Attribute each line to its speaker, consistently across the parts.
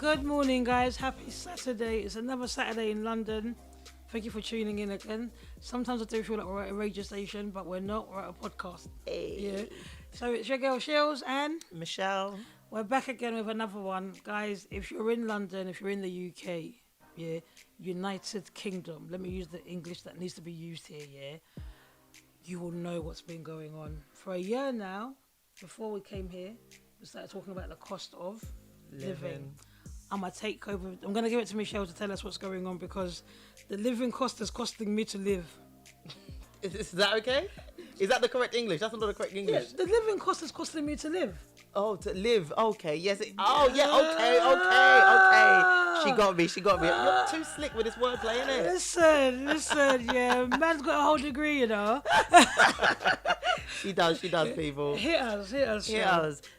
Speaker 1: Good morning, guys. Happy Saturday. It's another Saturday in London. Thank you for tuning in again. Sometimes I do feel like we're at a radio station, but we're not. We're at a podcast.
Speaker 2: Hey.
Speaker 1: Yeah. So it's your girl Shells and
Speaker 2: Michelle.
Speaker 1: we're back again with another one. Guys, if you're in London, if you're in the UK, yeah, United Kingdom, let me use the English that needs to be used here, yeah, you will know what's been going on. For a year now, before we came here, we started talking about the cost of living. I'm going to give it to Michelle to tell us what's going on because the living cost is costing me to live.
Speaker 2: Is that okay? Is that the correct English? That's not the correct English.
Speaker 1: Yeah, the living cost is costing me to live.
Speaker 2: Oh, to live. Okay. Yes. Okay. She got me. You're too slick with this wordplay, innit?
Speaker 1: Listen, yeah. Man's got a whole degree, you know.
Speaker 2: She does, people.
Speaker 1: Hit us.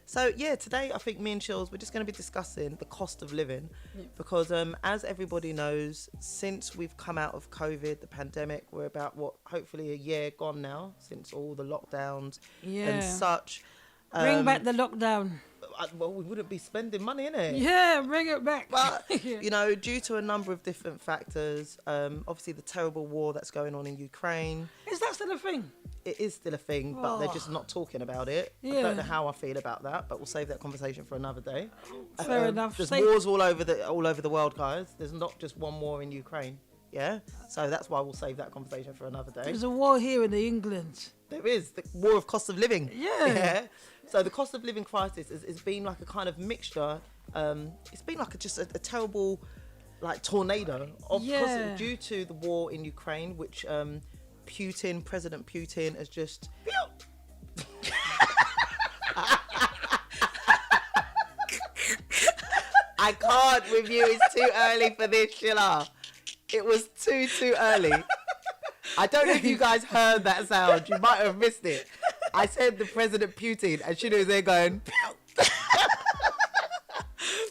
Speaker 2: So, yeah, today I think me and Chills, we're just going to be discussing the cost of living. Yeah. Because as everybody knows, since we've come out of COVID, the pandemic, we're about, hopefully a year gone now, since all the lockdowns and such.
Speaker 1: Bring back the lockdown.
Speaker 2: Well, we wouldn't be spending money, innit?
Speaker 1: Yeah, bring it back.
Speaker 2: But, due to a number of different factors, obviously the terrible war that's going on in Ukraine.
Speaker 1: Is that still a thing?
Speaker 2: It is still a thing, but they're just not talking about it. Yeah. I don't know how I feel about that, but we'll save that conversation for another day.
Speaker 1: Fair enough.
Speaker 2: There's wars all over the world, guys. There's not just one war in Ukraine. Yeah? So that's why we'll save that conversation for another day.
Speaker 1: There's a war here in England.
Speaker 2: There is. The war of cost of living.
Speaker 1: Yeah.
Speaker 2: So the cost of living crisis has been like a kind of mixture. It's been like just a terrible tornado due to the war in Ukraine, which President Putin has just... I can't with you. It's too early for this, Sheila. It was too early. I don't know if you guys heard that sound. You might have missed it. I said the President Putin, and she was there going...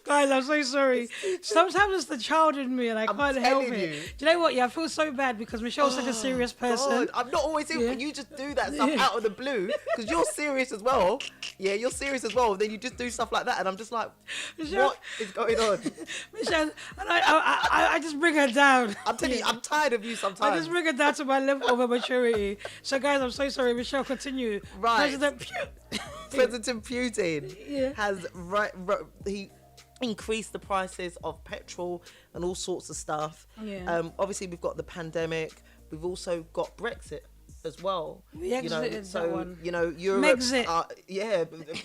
Speaker 1: Guys, I'm so sorry. Sometimes it's the child in me and I can't help it. Do you know what? Yeah, I feel so bad because Michelle's such a serious person.
Speaker 2: God, I'm not always here, but you just do that stuff out of the blue because you're serious as well. Yeah, you're serious as well. Then you just do stuff like that and I'm just like, Michelle, what is going on?
Speaker 1: Michelle, and I just bring her down.
Speaker 2: I'm telling you, I'm tired of you sometimes.
Speaker 1: I just bring her down to my level of maturity. So guys, I'm so sorry. Michelle, continue.
Speaker 2: Right. President Putin has he increase the prices of petrol and all sorts of stuff. Obviously we've got the pandemic, we've also got Brexit as well.
Speaker 1: Europe
Speaker 2: Megxit.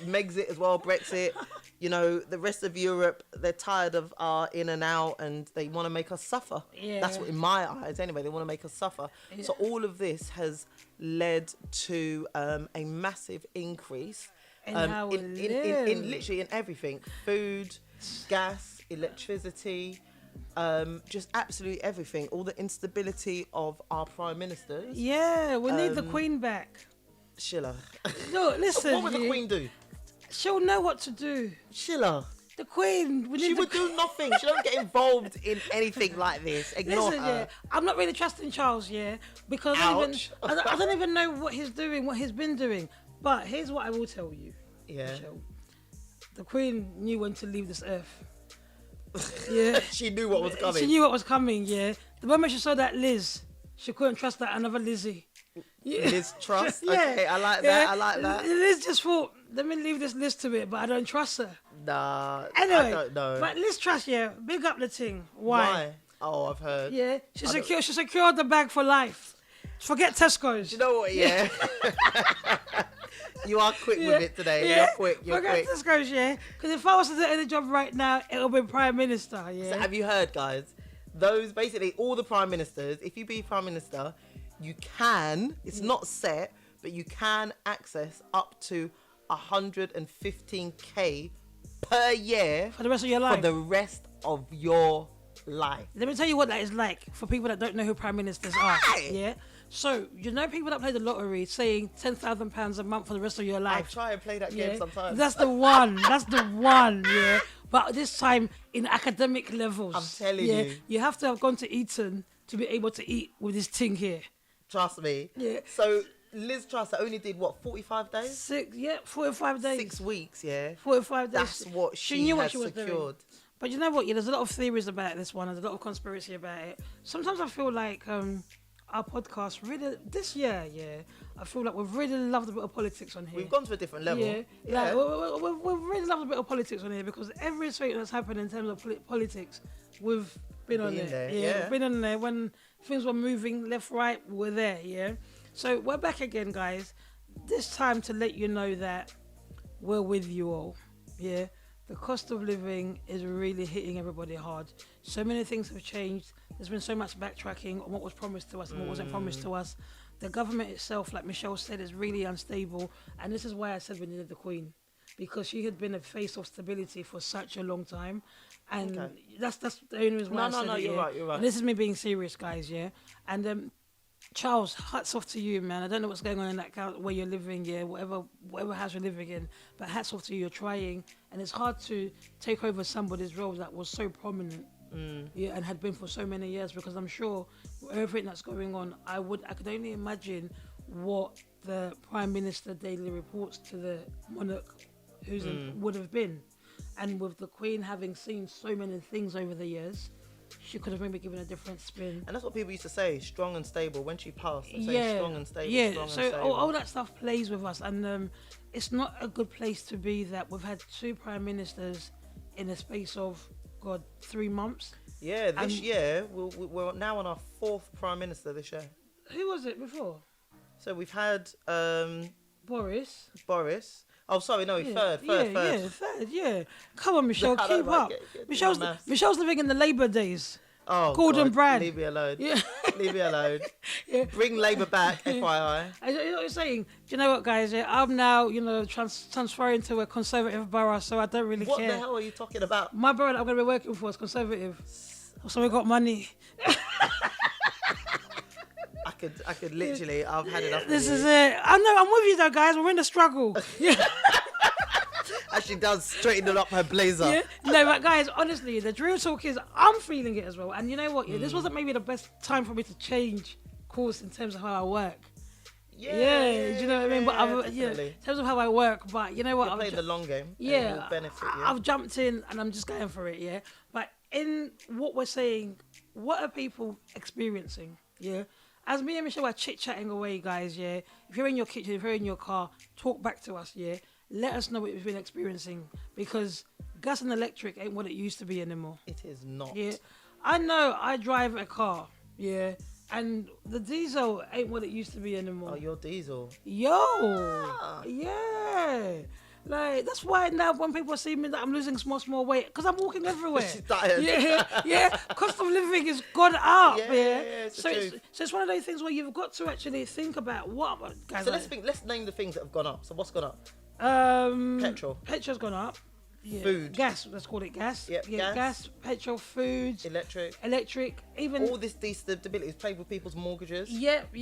Speaker 2: Megxit as well, Brexit. The rest of Europe, they're tired of our in and out and they want to make us suffer. That's what, in my eyes anyway, they want to make us suffer. So all of this has led to a massive increase in literally in everything: food, gas, electricity, just absolutely everything. All the instability of our prime ministers.
Speaker 1: Yeah, we need the Queen back.
Speaker 2: Sheila.
Speaker 1: No, listen.
Speaker 2: What would the Queen do?
Speaker 1: She'll know what to do.
Speaker 2: Sheila.
Speaker 1: The Queen.
Speaker 2: She would do nothing. She don't get involved in anything like this. Ignore her.
Speaker 1: Yeah, I'm not really trusting Charles, because I don't even know what he's doing, what he's been doing. But here's what I will tell you.
Speaker 2: Yeah.
Speaker 1: Michelle. The Queen knew when to leave this earth. Yeah.
Speaker 2: She knew what was coming.
Speaker 1: She knew what was coming, The moment she saw that Liz, she couldn't trust that another Lizzie. Yeah.
Speaker 2: Liz trust? Okay, I like that.
Speaker 1: Liz just thought, let me leave this Liz to it, but I don't trust her.
Speaker 2: Nah,
Speaker 1: anyway,
Speaker 2: I don't know.
Speaker 1: But Liz trust, big up the thing. Why?
Speaker 2: Oh, I've heard.
Speaker 1: Yeah, she secured the bag for life. Forget Tesco's.
Speaker 2: You know what, You are quick with it today. You're quick.
Speaker 1: Forget Tesco's, because if I was to do any job right now, it would be Prime Minister,
Speaker 2: So have you heard, guys? Those, basically, all the Prime Ministers, if you be Prime Minister, you can, it's not set, but you can access up to 115k per year.
Speaker 1: For the rest of your life?
Speaker 2: For the rest of your life.
Speaker 1: Let me tell you what that is like for people that don't know who Prime Ministers are. Yeah? So, people that play the lottery saying £10,000 a month for the rest of your life.
Speaker 2: I try and play that game sometimes.
Speaker 1: That's the one, But this time in academic levels.
Speaker 2: I'm telling you.
Speaker 1: You have to have gone to Eton to be able to eat with this thing here.
Speaker 2: Trust me.
Speaker 1: Yeah.
Speaker 2: So, Liz Truss only did, 45 days?
Speaker 1: 45 days.
Speaker 2: 6 weeks,
Speaker 1: 45 days.
Speaker 2: That's what she knew what she was secured. Doing.
Speaker 1: But you know what? Yeah, there's a lot of theories about this one. There's a lot of conspiracy about it. Sometimes I feel like our podcast really this year, I feel like we've really loved a bit of politics on here.
Speaker 2: We've gone to a different level.
Speaker 1: Yeah. Like, we've really loved a bit of politics on here because everything that's happened in terms of politics, we've been on there. We've been on there when things were moving left, right. We're there. Yeah. So we're back again, guys. This time to let you know that we're with you all. Yeah. The cost of living is really hitting everybody hard. So many things have changed. There's been so much backtracking on what was promised to us and what wasn't promised to us. The government itself, like Michelle said, is really unstable. And this is why I said we needed the Queen. Because she had been a face of stability for such a long time. And that's the only reason why I said it.
Speaker 2: You're right.
Speaker 1: And this is me being serious, guys, yeah? And Charles, hats off to you, man. I don't know what's going on in that where you're living, whatever house you're living in, but hats off to you. You're trying, and it's hard to take over somebody's role that was so prominent, and had been for so many years. Because I'm sure everything that's going on, I could only imagine what the Prime Minister daily reports to the monarch would have been, and with the Queen having seen so many things over the years. She could have maybe given a different spin.
Speaker 2: And that's what people used to say, strong and stable. When she passed, they say strong and stable, strong and stable.
Speaker 1: All that stuff plays with us. And it's not a good place to be that we've had 2 prime ministers in a space of, 3 months.
Speaker 2: Yeah, this year, we're now on our 4th prime minister this year.
Speaker 1: Who was it before?
Speaker 2: So we've had...
Speaker 1: Boris.
Speaker 2: Oh, sorry, no, third.
Speaker 1: Yeah. Come on, Michelle, keep up. Michelle's living in the Labour days.
Speaker 2: Oh,
Speaker 1: Gordon Brand.
Speaker 2: Leave me alone.
Speaker 1: Yeah.
Speaker 2: Leave me alone. Yeah. Bring Labour back, FYI.
Speaker 1: You know what you're saying? Do you know what, guys? Yeah, I'm now, transferring to a Conservative borough, so I don't really care.
Speaker 2: What the hell are you talking about?
Speaker 1: My borough that I'm going to be working for is Conservative. So we got money.
Speaker 2: I could literally, I've had enough of
Speaker 1: This
Speaker 2: you.
Speaker 1: is it. I know, I'm with you though, guys. We're in the struggle. Yeah.
Speaker 2: As she does, straightening up her blazer.
Speaker 1: Yeah. No, but guys, honestly, the real talk is I'm feeling it as well. And you know what? Yeah, this wasn't maybe the best time for me to change course in terms of how I work. Yeah, do you know what I mean? But in terms of how I work, but you know what?
Speaker 2: You're playing the long game.
Speaker 1: Yeah,
Speaker 2: and it'll benefit you.
Speaker 1: I've jumped in and I'm just going for it. Yeah, but in what we're saying, what are people experiencing? Yeah. As me and Michelle are chit-chatting away, guys, yeah, if you're in your kitchen, if you're in your car, talk back to us, yeah? Let us know what you've been experiencing, because gas and electric ain't what it used to be anymore.
Speaker 2: It is not.
Speaker 1: Yeah, I know I drive a car, yeah, and the diesel ain't what it used to be anymore.
Speaker 2: Oh, your diesel.
Speaker 1: Yeah. Like, that's why now when people see me that I'm losing small weight, because I'm walking everywhere.
Speaker 2: She's tired.
Speaker 1: Yeah. Cost of living has gone up.
Speaker 2: Yeah.
Speaker 1: So it's one of those things where you've got to actually think about what, guys.
Speaker 2: So let's name the things that have gone up. So what's gone up?
Speaker 1: Petrol. Petrol's gone up. Yeah.
Speaker 2: Food.
Speaker 1: Gas, let's call it gas.
Speaker 2: Yep,
Speaker 1: gas, petrol, food. Electric. Even
Speaker 2: all this destability is played with people's mortgages.
Speaker 1: Yep.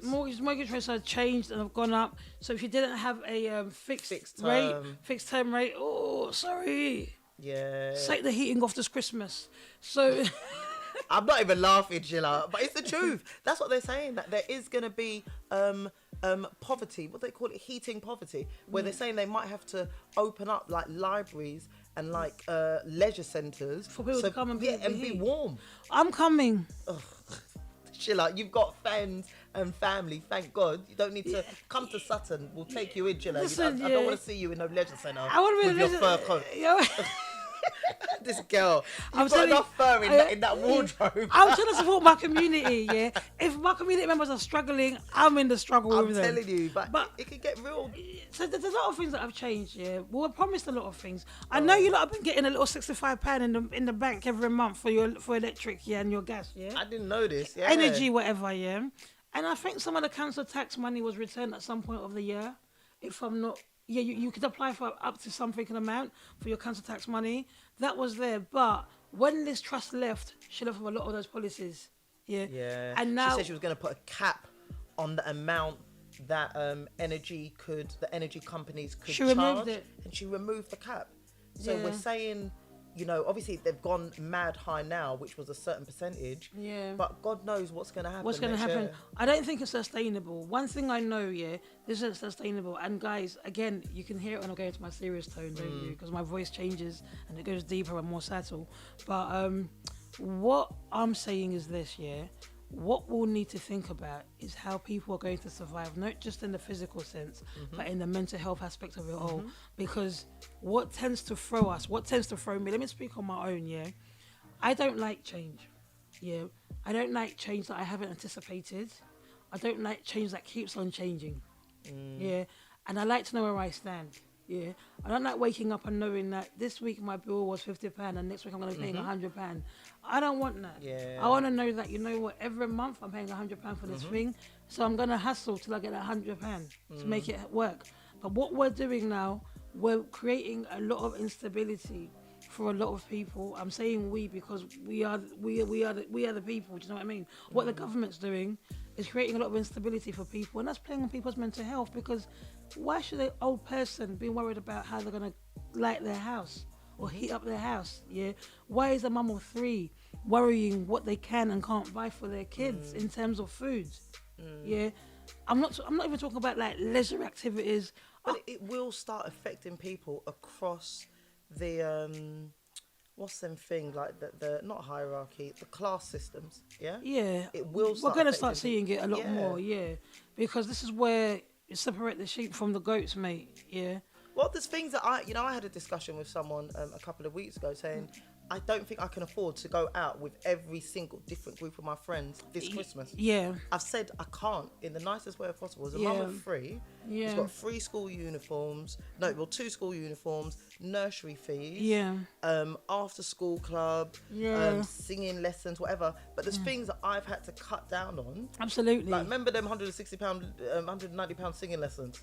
Speaker 1: Mortgage rates have changed and have gone up. So if you didn't have a fixed term rate, oh, sorry.
Speaker 2: Yeah.
Speaker 1: Take the heating off this Christmas. So
Speaker 2: I'm not even laughing, Sheila, but it's the truth. That's what they're saying, that there is going to be poverty, what they call it, heating poverty, where they're saying they might have to open up like libraries and like leisure centres
Speaker 1: for people to come and
Speaker 2: be warm.
Speaker 1: I'm coming.
Speaker 2: Ugh. Sheila, you've got friends and family, thank God. You don't need to come to Sutton. We'll take you in, Sheila.
Speaker 1: Listen,
Speaker 2: I don't want to see you in no leisure centre
Speaker 1: with
Speaker 2: your fur coat. This girl, you've got enough fur in that wardrobe.
Speaker 1: I'm trying to support my community, yeah. If my community members are struggling, I'm in the struggle with them.
Speaker 2: I'm telling you, but it can get real.
Speaker 1: So there's a lot of things that have changed, yeah. We were promised a lot of things. I know you lot have been getting a little £65 in the bank every month for electric, yeah, and your gas, yeah.
Speaker 2: I didn't know this, yeah.
Speaker 1: Energy, whatever, yeah. And I think some of the council tax money was returned at some point of the year. If I'm not... Yeah, you could apply for up to something an amount for your council tax money. That was there. But when Liz Truss left, she left with a lot of those policies. Yeah.
Speaker 2: Yeah.
Speaker 1: And now...
Speaker 2: She said she was going to put a cap on the amount that the energy companies could charge.
Speaker 1: Removed it.
Speaker 2: And she removed the cap. So we're saying you know, obviously they've gone mad high now, which was a certain percentage.
Speaker 1: Yeah.
Speaker 2: But God knows what's going to happen.
Speaker 1: What's going to happen? I don't think it's sustainable. One thing I know, this isn't sustainable. And guys, again, you can hear it when I go into my serious tone, don't you? Because my voice changes and it goes deeper and more subtle. But what I'm saying is this, what we'll need to think about is how people are going to survive, not just in the physical sense, but in the mental health aspect of it all. Because what tends to throw me, let me speak on my own, I don't like change. I don't like change that I haven't anticipated. I don't like change that keeps on changing. And I like to know where I stand. I don't like waking up and knowing that this week my bill was £50 and next week I'm going to be paying £100. I don't want that. I want to know that, you know what, every month I'm paying £100 for this thing, so I'm going to hustle till I get £100 to make it work. But what we're doing now, we're creating a lot of instability for a lot of people. I'm saying we because we are the people. Do you know what I mean? What the government's doing is creating a lot of instability for people, and that's playing on people's mental health. Because why should an old person be worried about how they're gonna light their house or heat up their house? Why is a mum of 3 worrying what they can and can't buy for their kids in terms of food? I'm not even talking about like leisure activities.
Speaker 2: But it will start affecting people across the what's them thing, like the not hierarchy, the class systems. It will start.
Speaker 1: We're going to start seeing it a lot more, because this is where you separate the sheep from the goats, mate.
Speaker 2: Well, there's things that I had a discussion with someone a couple of weeks ago saying I don't think I can afford to go out with every single different group of my friends this Christmas. I've said I can't in the nicest way possible. As a mum of 3, he's got 3 school uniforms. No, well, 2 school uniforms, nursery fees, after school club, singing lessons, whatever. But there's things that I've had to cut down on.
Speaker 1: Absolutely.
Speaker 2: Like, remember them £160, £190 singing lessons?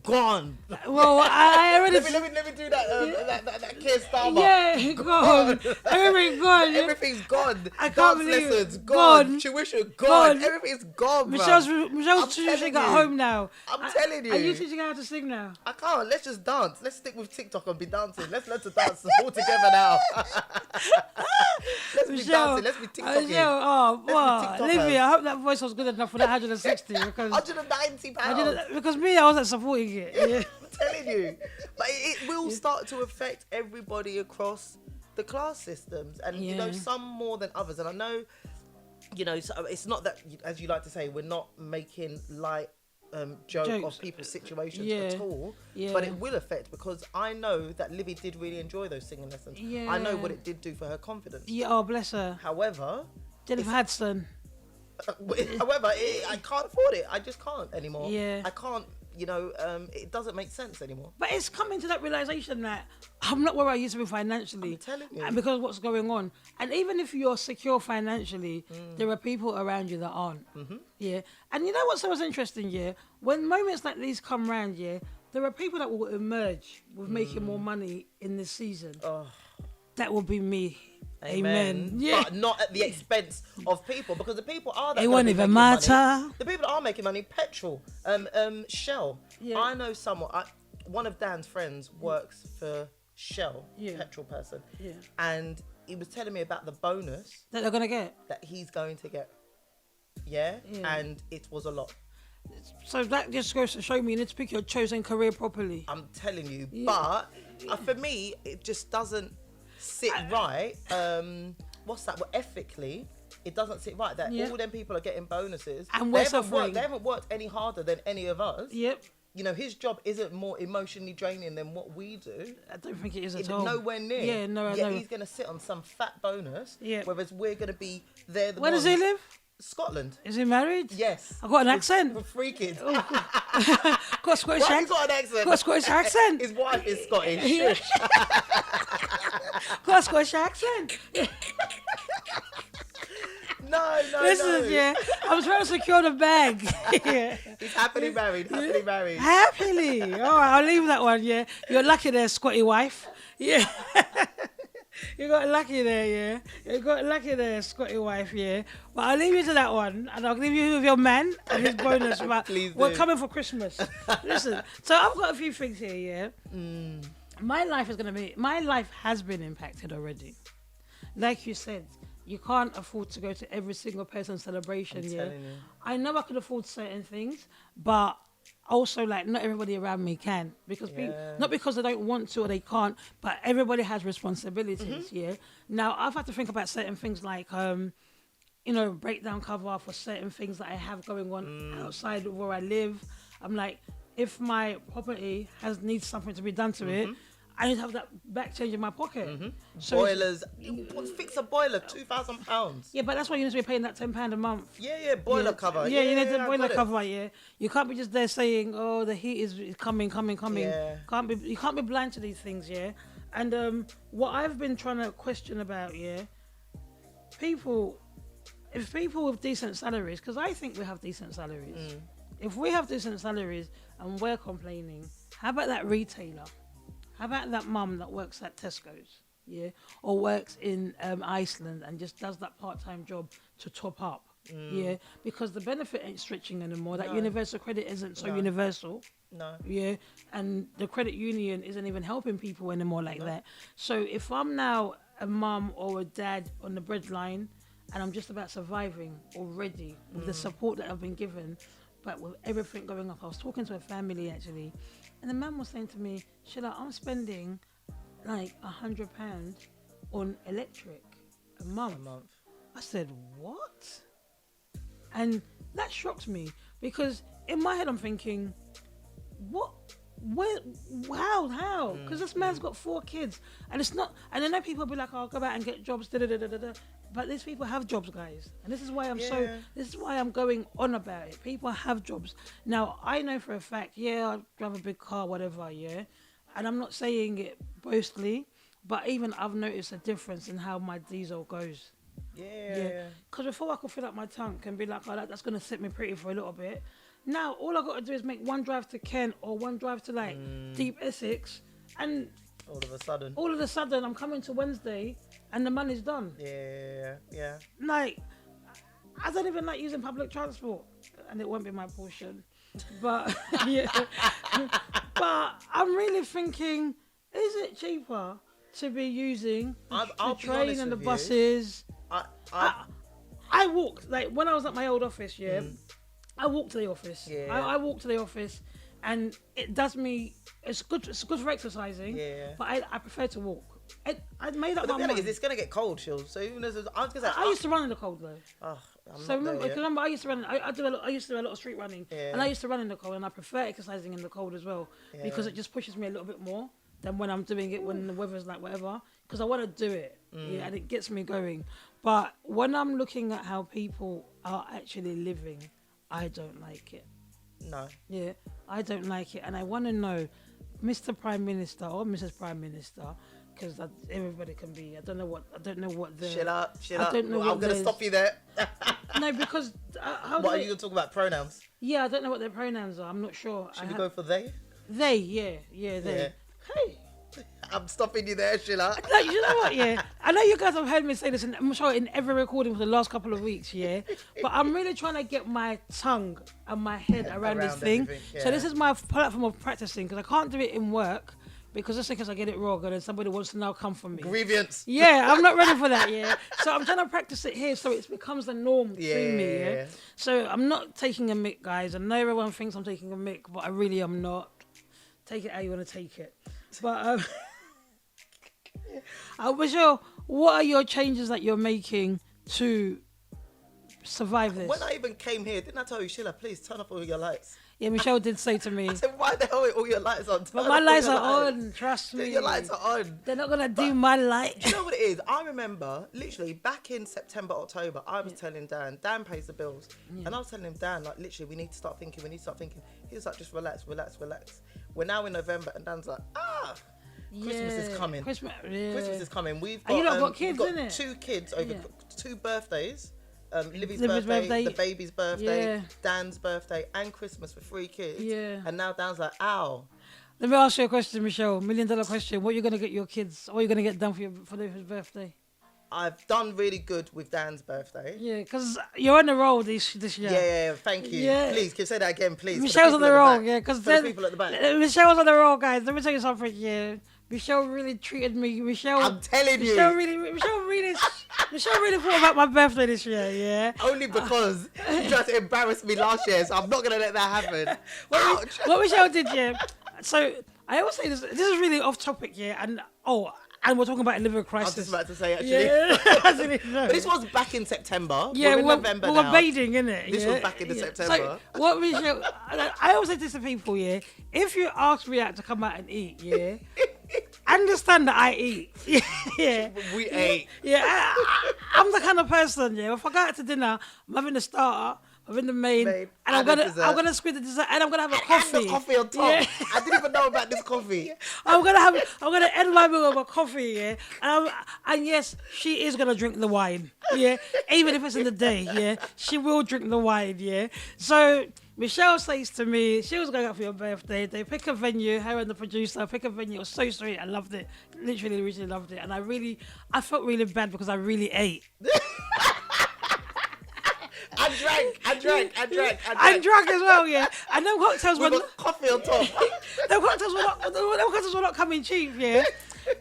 Speaker 2: Gone.
Speaker 1: Well, I already.
Speaker 2: let me do that Keir Starmer.
Speaker 1: Gone. Everything's gone.
Speaker 2: Everything's gone.
Speaker 1: I can't believe
Speaker 2: lessons
Speaker 1: it.
Speaker 2: Gone. Tuition gone. Everything's gone.
Speaker 1: Michelle's teaching at home now.
Speaker 2: I'm telling you.
Speaker 1: Are you teaching her how to sing now?
Speaker 2: I can't. Let's just dance. Let's stick with TikTok and be dancing. Let's learn to dance all together now. Let's be dancing. Let's be TikToking.
Speaker 1: Olivia, I hope that voice was good enough for that 160 because
Speaker 2: £190.
Speaker 1: Because me, I wasn't supporting it.
Speaker 2: I'm telling you, but it will start to affect everybody across the class systems, and you know, some more than others. And I know, you know, so it's not that, as you like to say, we're not making light joke of people's situations at all, but it will affect, because I know that Livy did really enjoy those singing lessons. I know what it did do for her confidence.
Speaker 1: Bless her.
Speaker 2: However,
Speaker 1: Jennifer Hudson.
Speaker 2: I can't afford it. I just can't anymore. I can't. You know, it doesn't make sense anymore.
Speaker 1: But it's coming to that realization that I'm not where I used to be financially.
Speaker 2: I'm telling you.
Speaker 1: And because of what's going on. And even if you're secure financially, there are people around you that aren't. And you know what's always interesting, when moments like these come round, there are people that will emerge with making more money in this season. That will be me. Amen.
Speaker 2: But not at the expense of people, because the people are that
Speaker 1: it won't even matter.
Speaker 2: Money. The people that are making money, petrol, Shell. I know someone. One of Dan's friends works for Shell, petrol person. And he was telling me about the bonus
Speaker 1: that they're gonna get.
Speaker 2: That he's going to get. And it was a lot.
Speaker 1: So that just goes to show me you need to pick your chosen career properly.
Speaker 2: I'm telling you, but for me, it just doesn't sit right. What's that? Well, ethically, it doesn't sit right that all them people are getting bonuses
Speaker 1: and we're suffering.
Speaker 2: They haven't worked any harder than any of us.
Speaker 1: You
Speaker 2: know, his job isn't more emotionally draining than what we do.
Speaker 1: I don't think it is at all.
Speaker 2: Nowhere near. Yet he's going to sit on some fat bonus. Whereas we're going to be there.
Speaker 1: Where does he live?
Speaker 2: Scotland.
Speaker 1: Is he married?
Speaker 2: Yes.
Speaker 1: I've got an accent.
Speaker 2: With 3 kids.
Speaker 1: Got a Scottish accent.
Speaker 2: He's got an accent.
Speaker 1: Got a Scottish accent.
Speaker 2: His wife is Scottish.
Speaker 1: Got a Scottish accent.
Speaker 2: No.
Speaker 1: Listen, I'm trying to secure the bag.
Speaker 2: He's happily married.
Speaker 1: Happily. All right, I'll leave that one. You're lucky there, Scotty wife. You got lucky there, You got lucky there, Scotty wife, But I'll leave you to that one, and I'll leave you with your man and his bonus. But we're coming for Christmas. Listen, so I've got a few things here, my life has been impacted already. Like you said, you can't afford to go to every single person's celebration.
Speaker 2: I'm telling you.
Speaker 1: I know I could afford certain things, but also like not everybody around me can, because not because they don't want to or they can't, but everybody has responsibilities. Yeah. Now I've had to think about certain things like breakdown cover for certain things that I have going on outside of where I live. I'm like, if my property needs something to be done to it, I need to have that back change in my pocket.
Speaker 2: So boilers, fix a boiler, £2,000.
Speaker 1: Yeah, but that's why you need to be paying that £10 a month.
Speaker 2: Yeah, boiler cover.
Speaker 1: Yeah, you need the boiler cover. Yeah, you can't be just there saying, "Oh, the heat is coming."
Speaker 2: Yeah.
Speaker 1: You can't be blind to these things. Yeah, and what I've been trying to question about, if people with decent salaries, because I think we have decent salaries. If we have decent salaries and we're complaining, how about that retailer? How about that mum that works at Tesco's, or works in Iceland and just does that part-time job to top up, because the benefit ain't stretching anymore. That universal credit isn't so universal.
Speaker 2: No.
Speaker 1: Yeah, and the credit union isn't even helping people anymore like that. So if I'm now a mum or a dad on the breadline and I'm just about surviving already with the support that I've been given, but with everything going up, I was talking to a family actually, and the man was saying to me, Sheila, I'm spending like £100 on electric a month. I said, what? And that shocked me, because in my head I'm thinking, what? Where? How? Because this man's got 4 kids, and it's not. And I know people will be like, "Oh, I'll go out and get jobs." But these people have jobs, guys, and this is why This is why I'm going on about it. People have jobs. Now I know for a fact. I drive a big car, whatever. Yeah, and I'm not saying it boastfully, but even I've noticed a difference in how my diesel goes. Yeah. Because before I could fill up my tank and be like, "Oh, that's gonna sit me pretty for a little bit." Now all I got to do is make one drive to Kent or one drive to like Deep Essex, and all of a sudden I'm coming to Wednesday and the money's done.
Speaker 2: Yeah.
Speaker 1: Like, I don't even like using public transport, and it won't be my portion. But but I'm really thinking, is it cheaper to be using the train and the buses? I walked, like when I was at my old office, I walk to the office. I walk to the office, and it does me. It's good for exercising. But I prefer to walk. I made up my mind.
Speaker 2: It's gonna get cold, Shield. So even as
Speaker 1: I used to run in the cold though.
Speaker 2: Remember,
Speaker 1: I used to run. I used to do a lot of street running, and I used to run in the cold, and I prefer exercising in the cold as well, because it just pushes me a little bit more than when I'm doing it when the weather's like whatever. Because I want to do it, and it gets me going. But when I'm looking at how people are actually living, I don't like it.
Speaker 2: No.
Speaker 1: Yeah, I don't like it, and I want to know, Mr. Prime Minister or Mrs. Prime Minister, because everybody can be. I don't know what the.
Speaker 2: Chill up.
Speaker 1: I don't know.
Speaker 2: I'm gonna stop you there.
Speaker 1: No, because
Speaker 2: what are you gonna talk about pronouns?
Speaker 1: Yeah, I don't know what their pronouns are. I'm not sure.
Speaker 2: Should we go for they?
Speaker 1: They, they.
Speaker 2: Yeah.
Speaker 1: Hey.
Speaker 2: I'm stopping you there, Sheila.
Speaker 1: No, you know what? Yeah, I know you guys have heard me say this, and I'm sure in every recording for the last couple of weeks. Yeah, but I'm really trying to get my tongue and my head around this thing. So this is my platform of practicing, because I can't do it in work, because just in case I get it wrong and then somebody wants to now come for me.
Speaker 2: Grievance.
Speaker 1: Yeah, I'm not ready for that. Yeah, so I'm trying to practice it here, so it becomes the norm to me. Yeah. So I'm not taking a mick, guys. I know everyone thinks I'm taking a mick, but I really am not. Take it how you want to take it. But Michelle, what are your changes that you're making to survive this?
Speaker 2: When I even came here, didn't I tell you, Sheila, please turn off all your lights?
Speaker 1: Yeah, Michelle did say to me.
Speaker 2: I said, why the hell are all your lights on?
Speaker 1: But my lights are on, trust me.
Speaker 2: Your lights are on.
Speaker 1: They're not going to dim my light.
Speaker 2: Do you know what it is? I remember, literally, back in September, October, I was telling Dan pays the bills. And I was telling him, Dan, like, literally, we need to start thinking. He was like, just relax. We're now in November, and Dan's like, Christmas is coming. Christmas is coming. We've got,
Speaker 1: you not got kids,
Speaker 2: we've got 2 kids over 2 birthdays. Livy's birthday, the baby's birthday, Dan's birthday, and Christmas for 3 kids. Yeah. And now Dan's like, ow.
Speaker 1: Let me ask you a question, Michelle. $1 million question. What are you going to get your kids? What are you going to get done for his birthday?
Speaker 2: I've done really good with Dan's birthday.
Speaker 1: Yeah, because you're on the roll this year.
Speaker 2: Yeah, thank you. Yeah. Please, can you say that again, please?
Speaker 1: Michelle's on the roll, because
Speaker 2: the people at the back.
Speaker 1: Michelle's on the roll, guys. Let me tell you something, yeah. Michelle really treated me.
Speaker 2: I'm telling you.
Speaker 1: Michelle really thought about my birthday this year, yeah?
Speaker 2: Only because she tried to embarrass me last year, so I'm not going to let that happen.
Speaker 1: What Michelle did, yeah? So, I always say this is really off topic, yeah? And we're talking about a liver crisis.
Speaker 2: I was just about to say, actually.
Speaker 1: Yeah.
Speaker 2: But this was back in September.
Speaker 1: Yeah,
Speaker 2: we're in November now.
Speaker 1: We're bathing, innit?
Speaker 2: This was back in the September.
Speaker 1: So, what Michelle... I always say this to people, yeah? If you ask me out to come out and eat, yeah... understand that I eat. Yeah.
Speaker 2: We ate.
Speaker 1: Yeah. I'm the kind of person, yeah. If I go out to dinner, I'm having the starter, I'm having the main, and I'm gonna squeeze the dessert, and I'm gonna have a coffee.
Speaker 2: And the coffee on top. Yeah. I didn't even know about this coffee.
Speaker 1: I'm gonna end my meal with a coffee, yeah. And yes, she is gonna drink the wine, yeah. Even if it's in the day, yeah, she will drink the wine, yeah. So Michelle says to me, she was going out for your birthday. They pick a venue, her and the producer pick a venue. It was so sweet. I loved it. Literally, really loved it. And I felt really bad because I really ate.
Speaker 2: I drank.
Speaker 1: I drank as well, yeah. And them cocktails
Speaker 2: were coffee on top.
Speaker 1: them cocktails were not coming cheap, yeah.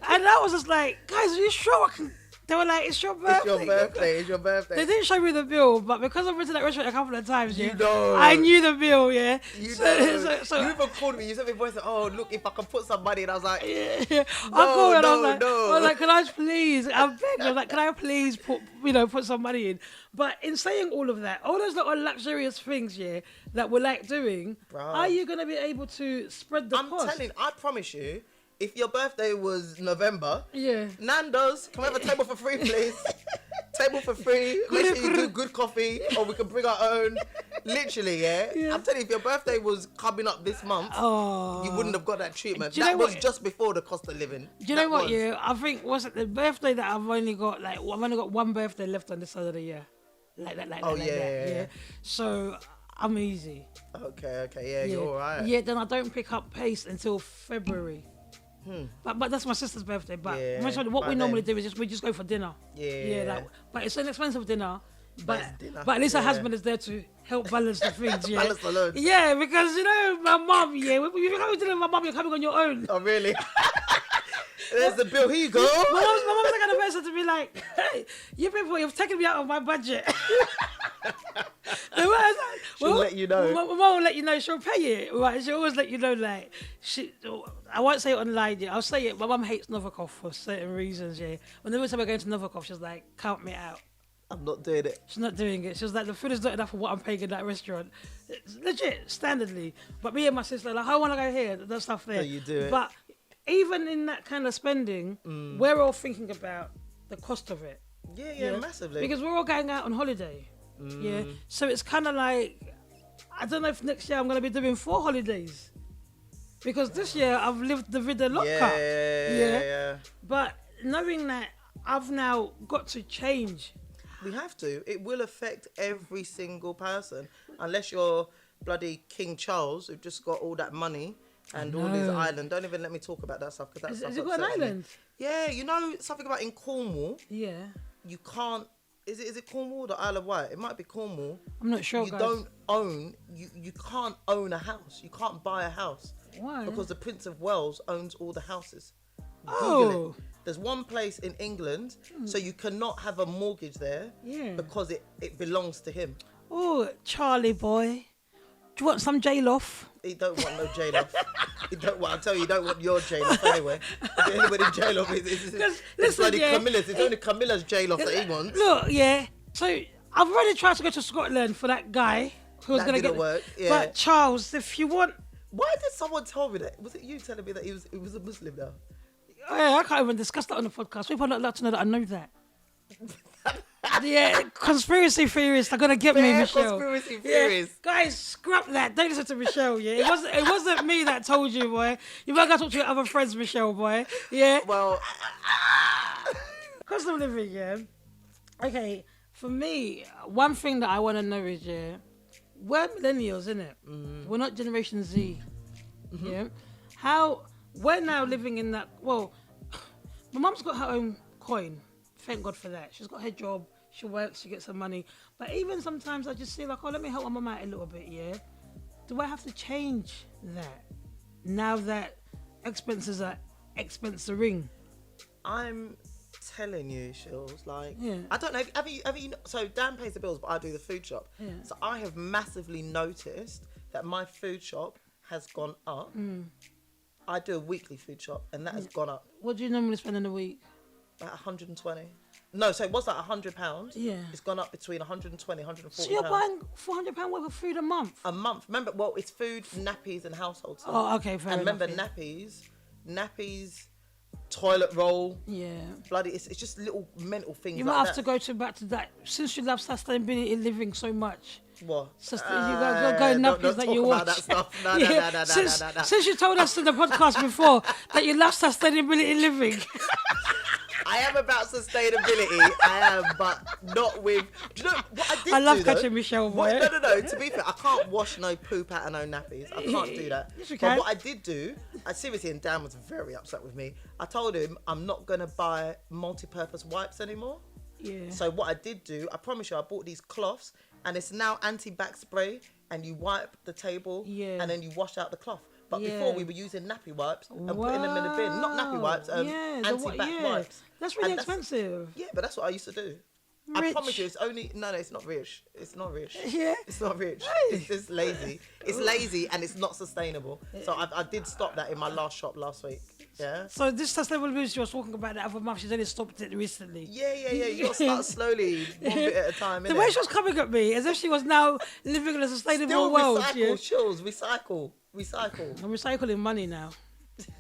Speaker 1: And I was just like, guys, are you sure I can? They were like, it's your birthday.
Speaker 2: It's your birthday.
Speaker 1: They didn't show me the bill, but because I've been to that restaurant a couple of times, yeah,
Speaker 2: you know.
Speaker 1: I knew the bill, yeah.
Speaker 2: So you even called me. You sent me a voice, oh, look, if I can put some money. And I was like,
Speaker 1: yeah. I called and I was like, can I please? I'm begging. I was like, can I please put some money in? But in saying all of that, all those little luxurious things, yeah, that we're like doing, are you going to be able to spread the cost?
Speaker 2: I promise you, if your birthday was November,
Speaker 1: yeah,
Speaker 2: Nando's, can we have a table for free, please? Table for free. Make sure you do good coffee, or we can bring our own. Literally, yeah. I'm telling you, if your birthday was coming up this month, you wouldn't have got that treatment. That was just before the cost of living.
Speaker 1: Do you know what? Yeah, I think was it the birthday that I've only got one birthday left on this side of the year, like that. Yeah. So I'm easy.
Speaker 2: Okay, yeah, you're all right.
Speaker 1: Yeah, then I don't pick up pace until February. But that's my sister's birthday. But what we normally do is we just go for dinner. Yeah. But it's an expensive dinner. But at least her husband is there to help balance the things. Yeah.
Speaker 2: Balance the load.
Speaker 1: Yeah, because my mum. Yeah, if you're coming to dinner with my mum, you're coming on your own.
Speaker 2: Oh really? There's the bill. Here you go.
Speaker 1: My mum's the kind of person to be like, hey, you've taken me out of my budget.
Speaker 2: She'll let you know.
Speaker 1: My mum will let you know. She'll pay it. Right? She'll always let you know. Like I won't say it online. Yeah, I'll say it. My mum hates Novikov for certain reasons. Yeah. Whenever we're going to Novikov, she's like, count me out.
Speaker 2: I'm not doing it.
Speaker 1: She's not doing it. She was like, the food is not enough for what I'm paying in that restaurant. It's legit, standardly. But me and my sister, like, I want to go here. That stuff there.
Speaker 2: So you do it.
Speaker 1: But even in that kind of spending, we're all thinking about the cost of it.
Speaker 2: Yeah, massively.
Speaker 1: Because we're all going out on holiday. Yeah. So it's kind of like, I don't know if next year I'm going to be doing 4 holidays. Because this year I've lived the vida loca.
Speaker 2: Yeah.
Speaker 1: But knowing that I've now got to change.
Speaker 2: We have to. It will affect every single person. Unless you're bloody King Charles, who just got all that money and all his island. Don't even let me talk about that stuff. Because
Speaker 1: Has it got an island?
Speaker 2: Yeah, you know something about in Cornwall?
Speaker 1: Yeah.
Speaker 2: You can't... Is it Cornwall or the Isle of Wight? It might be Cornwall.
Speaker 1: I'm not sure,
Speaker 2: You don't own... You can't own a house. You can't buy a house.
Speaker 1: Why?
Speaker 2: Because the Prince of Wales owns all the houses.
Speaker 1: Oh.
Speaker 2: There's one place in England, so you cannot have a mortgage there because it belongs to him.
Speaker 1: Oh, Charlie boy. Do you want some J-Loff?
Speaker 2: He don't want no J-Loff. I tell you, you don't want your J-Loff anyway. Anybody J-Loff it's bloody Camilla's. It's only Camilla's J-Loff that he wants.
Speaker 1: Look, yeah. So I've already tried to go to Scotland for that guy who was going to get
Speaker 2: work. Yeah.
Speaker 1: But Charles, if you want...
Speaker 2: Why did someone tell me that? Was it you telling me that he was a Muslim now?
Speaker 1: Yeah, I can't even discuss that on the podcast. People are not allowed to know that I know that. Yeah, conspiracy theorists are gonna get me, Michelle.
Speaker 2: Conspiracy theorists.
Speaker 1: Yeah. Guys, scrap that. Don't listen to Michelle. Yeah, it wasn't me that told you, boy. You might go talk to your other friends, Michelle, boy. Yeah.
Speaker 2: Well,
Speaker 1: cost of living. Yeah. Okay, for me, one thing that I want to know is we're millennials, innit? We're not Generation Z. Yeah. We're now living in that. Well, my mum's got her own coin. Thank God for that. She's got her job. She works. She gets her money. But even sometimes I just see like, let me help my mum out a little bit. Yeah. Do I have to change that now that expenses are expense a ring.
Speaker 2: I'm telling you, Shills, like,
Speaker 1: Yeah.
Speaker 2: I don't know, have you, so Dan pays the bills, but I do the food shop.
Speaker 1: Yeah.
Speaker 2: So I have massively noticed that my food shop has gone up. I do a weekly food shop, and that has gone up.
Speaker 1: What do you normally spend in a week?
Speaker 2: About 120. No, so it was like £100.
Speaker 1: Yeah.
Speaker 2: It's gone up between 120, 140.
Speaker 1: So you're buying £400 worth of food a month?
Speaker 2: A month. Remember, well, it's food, nappies, and household stuff.
Speaker 1: Oh, okay, fair
Speaker 2: and
Speaker 1: enough.
Speaker 2: remember, nappies, toilet roll.
Speaker 1: Yeah.
Speaker 2: Bloody, it's just little mental things.
Speaker 1: You
Speaker 2: like
Speaker 1: might have
Speaker 2: that.
Speaker 1: to go back to that. Since you love sustainability living so much.
Speaker 2: What?
Speaker 1: You go nappies that you watch.
Speaker 2: That stuff. No.
Speaker 1: Since you told us in the podcast before that you love sustainability living.
Speaker 2: I am about sustainability. I am, but not with. Do you know what I did?
Speaker 1: I love catching Michelle. Boy.
Speaker 2: No. To be fair, I can't wash no poop out of no nappies. I can't do that.
Speaker 1: Yes, you
Speaker 2: but
Speaker 1: can.
Speaker 2: what I did do, seriously, and Dan was very upset with me. I told him I'm not gonna buy multi-purpose wipes anymore.
Speaker 1: Yeah.
Speaker 2: So what I did do, I promise you, I bought these cloths, and it's now anti-bac spray, and you wipe the table, and then you wash out the cloth. But before we were using nappy wipes and putting them in the bin. Not nappy wipes, anti-bac wipes.
Speaker 1: That's really expensive.
Speaker 2: Yeah, but that's what I used to do.
Speaker 1: Rich.
Speaker 2: I promise you, it's only... No, it's not rich. It's not rich.
Speaker 1: Yeah.
Speaker 2: It's not rich.
Speaker 1: Hey.
Speaker 2: It's just lazy. It's lazy and it's not sustainable. So I did stop that in my last shop last week. Yeah.
Speaker 1: So this sustainability you were talking about the other month, she's only stopped it recently.
Speaker 2: Yeah. You got to start slowly, one bit at a time.
Speaker 1: The way she was coming at me, as if she was now living in a sustainable world.
Speaker 2: Recycle.
Speaker 1: I'm recycling money now.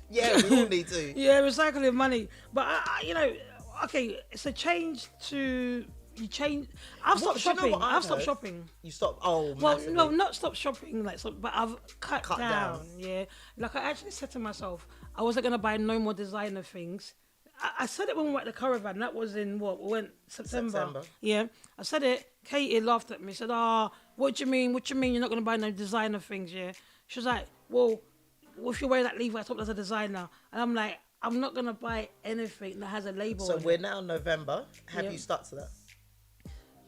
Speaker 2: Yeah, we all need to.
Speaker 1: Yeah, recycling money. But okay, it's a change to you change. I've stopped shopping. I've stopped shopping.
Speaker 2: You stopped? Oh,
Speaker 1: well,
Speaker 2: massively.
Speaker 1: no, not stop shopping, but I've cut down. Yeah, like I actually said to myself, I wasn't gonna buy no more designer things. I said it when we were at the caravan. That was in we went September. Yeah, I said it. Katie laughed at me. Said, what do you mean? What do you mean you're not gonna buy no designer things? Yeah. She was like, well, if you wear that Levi's top as a designer, and I'm like, I'm not gonna buy anything that has a label.
Speaker 2: So
Speaker 1: on
Speaker 2: we're
Speaker 1: it.
Speaker 2: now November. Have you stuck to that?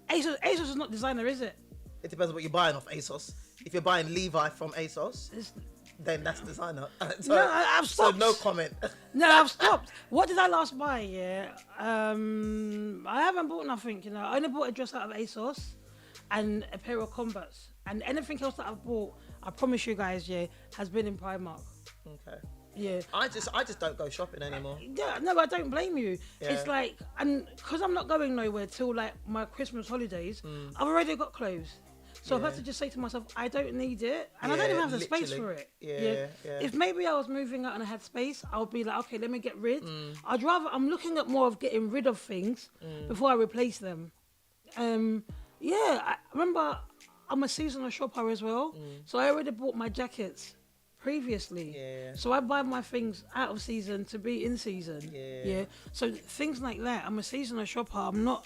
Speaker 1: ASOS is not designer, is it?
Speaker 2: It depends on what you're buying off ASOS. If you're buying Levi from ASOS, then that's designer. So,
Speaker 1: no, I've stopped.
Speaker 2: So no comment.
Speaker 1: No, I've stopped. What did I last buy? Yeah, I haven't bought nothing. You know, I only bought a dress out of ASOS and a pair of Combats, and anything else that I've bought, I promise you guys, has been in Primark.
Speaker 2: Okay.
Speaker 1: Yeah.
Speaker 2: I just don't go shopping anymore.
Speaker 1: Yeah, no, I don't blame you.
Speaker 2: Yeah.
Speaker 1: It's like, and because I'm not going nowhere till like my Christmas holidays, I've already got clothes. So I've had to just say to myself, I don't need it, and I don't even have the space for it.
Speaker 2: Yeah.
Speaker 1: If maybe I was moving out and I had space, I would be like, okay, let me get rid. I'm looking at more of getting rid of things before I replace them. I remember I'm a seasonal shopper as well, so I already bought my jackets previously. So I buy my things out of season to be in season. So things like that. I'm a seasonal shopper. I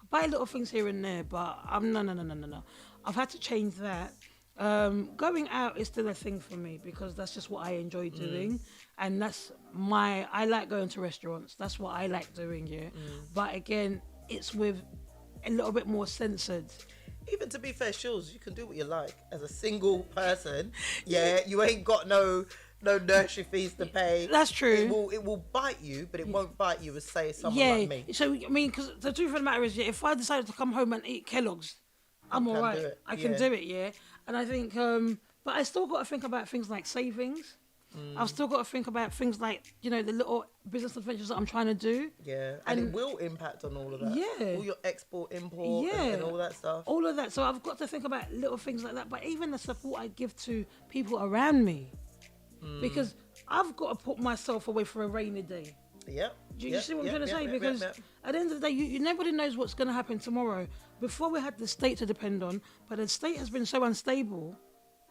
Speaker 1: buy little things here and there, but I'm no. I've had to change that. Going out is still a thing for me because that's just what I enjoy doing, and I like going to restaurants. That's what I like doing. But again, it's with a little bit more censored.
Speaker 2: Even to be fair, Shills, you can do what you like as a single person. Yeah, you ain't got no nursery fees to pay.
Speaker 1: That's true.
Speaker 2: It will bite you, but it won't bite you as say someone like me.
Speaker 1: So I mean, because the truth of the matter is, if I decided to come home and eat Kellogg's, I'm all right. I can do it. And I think, but I still got to think about things like savings. I've still got to think about things like, the little business adventures that I'm trying to do.
Speaker 2: Yeah, and it will impact on all of that.
Speaker 1: Yeah.
Speaker 2: All your export, import, and all that stuff.
Speaker 1: All of that. So I've got to think about little things like that. But even the support I give to people around me. Because I've got to put myself away for a rainy day.
Speaker 2: Yep.
Speaker 1: Do you see what I'm trying to say? Because at the end of the day, nobody knows what's going to happen tomorrow. Before we had the state to depend on, but the state has been so unstable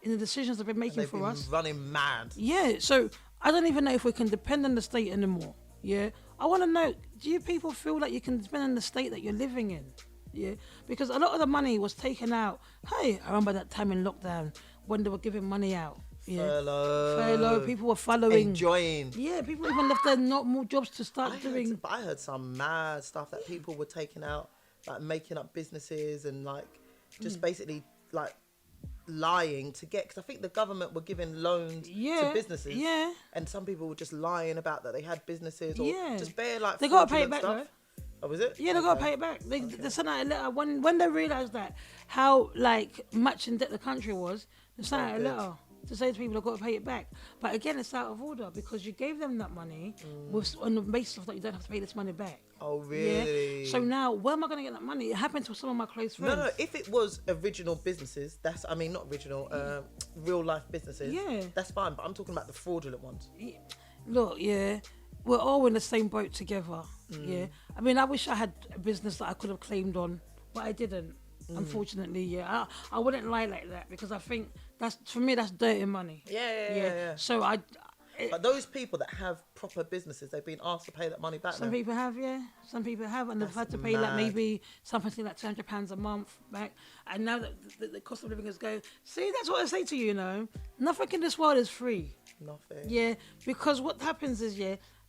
Speaker 1: in the decisions they've been making for us.
Speaker 2: Running mad.
Speaker 1: Yeah, so I don't even know if we can depend on the state anymore. Yeah, I want to know, do you people feel like you can depend on the state that you're living in? Yeah, because a lot of the money was taken out. Hey, I remember that time in lockdown when they were giving money out. Yeah. Furlough. People were following.
Speaker 2: Enjoying.
Speaker 1: Yeah, people even left their normal jobs to start doing.
Speaker 2: I heard some mad stuff that people were taking out, like making up businesses and like just basically like lying to get, because I think the government were giving loans to businesses, and some people were just lying about that they had businesses, or just bare like
Speaker 1: they got to pay it back
Speaker 2: stuff.
Speaker 1: though.
Speaker 2: Oh, is it?
Speaker 1: Yeah, they got to pay it back. They sent out a letter when they realised that how like much in debt the country was. They sent out a letter to say to people they've got to pay it back. But again, it's out of order because you gave them that money on the basis of that you don't have to pay this money back.
Speaker 2: Oh, really?
Speaker 1: Yeah? So now, where am I going to get that money? It happened to some of my close friends.
Speaker 2: No, if it was original businesses, not original, real life businesses, that's fine. But I'm talking about the fraudulent ones.
Speaker 1: Look, we're all in the same boat together. Yeah, I mean, I wish I had a business that I could have claimed on, but I didn't. Unfortunately, I wouldn't lie like that because I think that's dirty money.
Speaker 2: Yeah.
Speaker 1: So
Speaker 2: but those people that have proper businesses, they've been asked to pay that money back.
Speaker 1: Some people have, and they've had to pay like maybe something like £200 a month back. And now that the cost of living is going, see, that's what I say to you. You know, nothing in this world is free.
Speaker 2: Nothing.
Speaker 1: Yeah, because what happens is,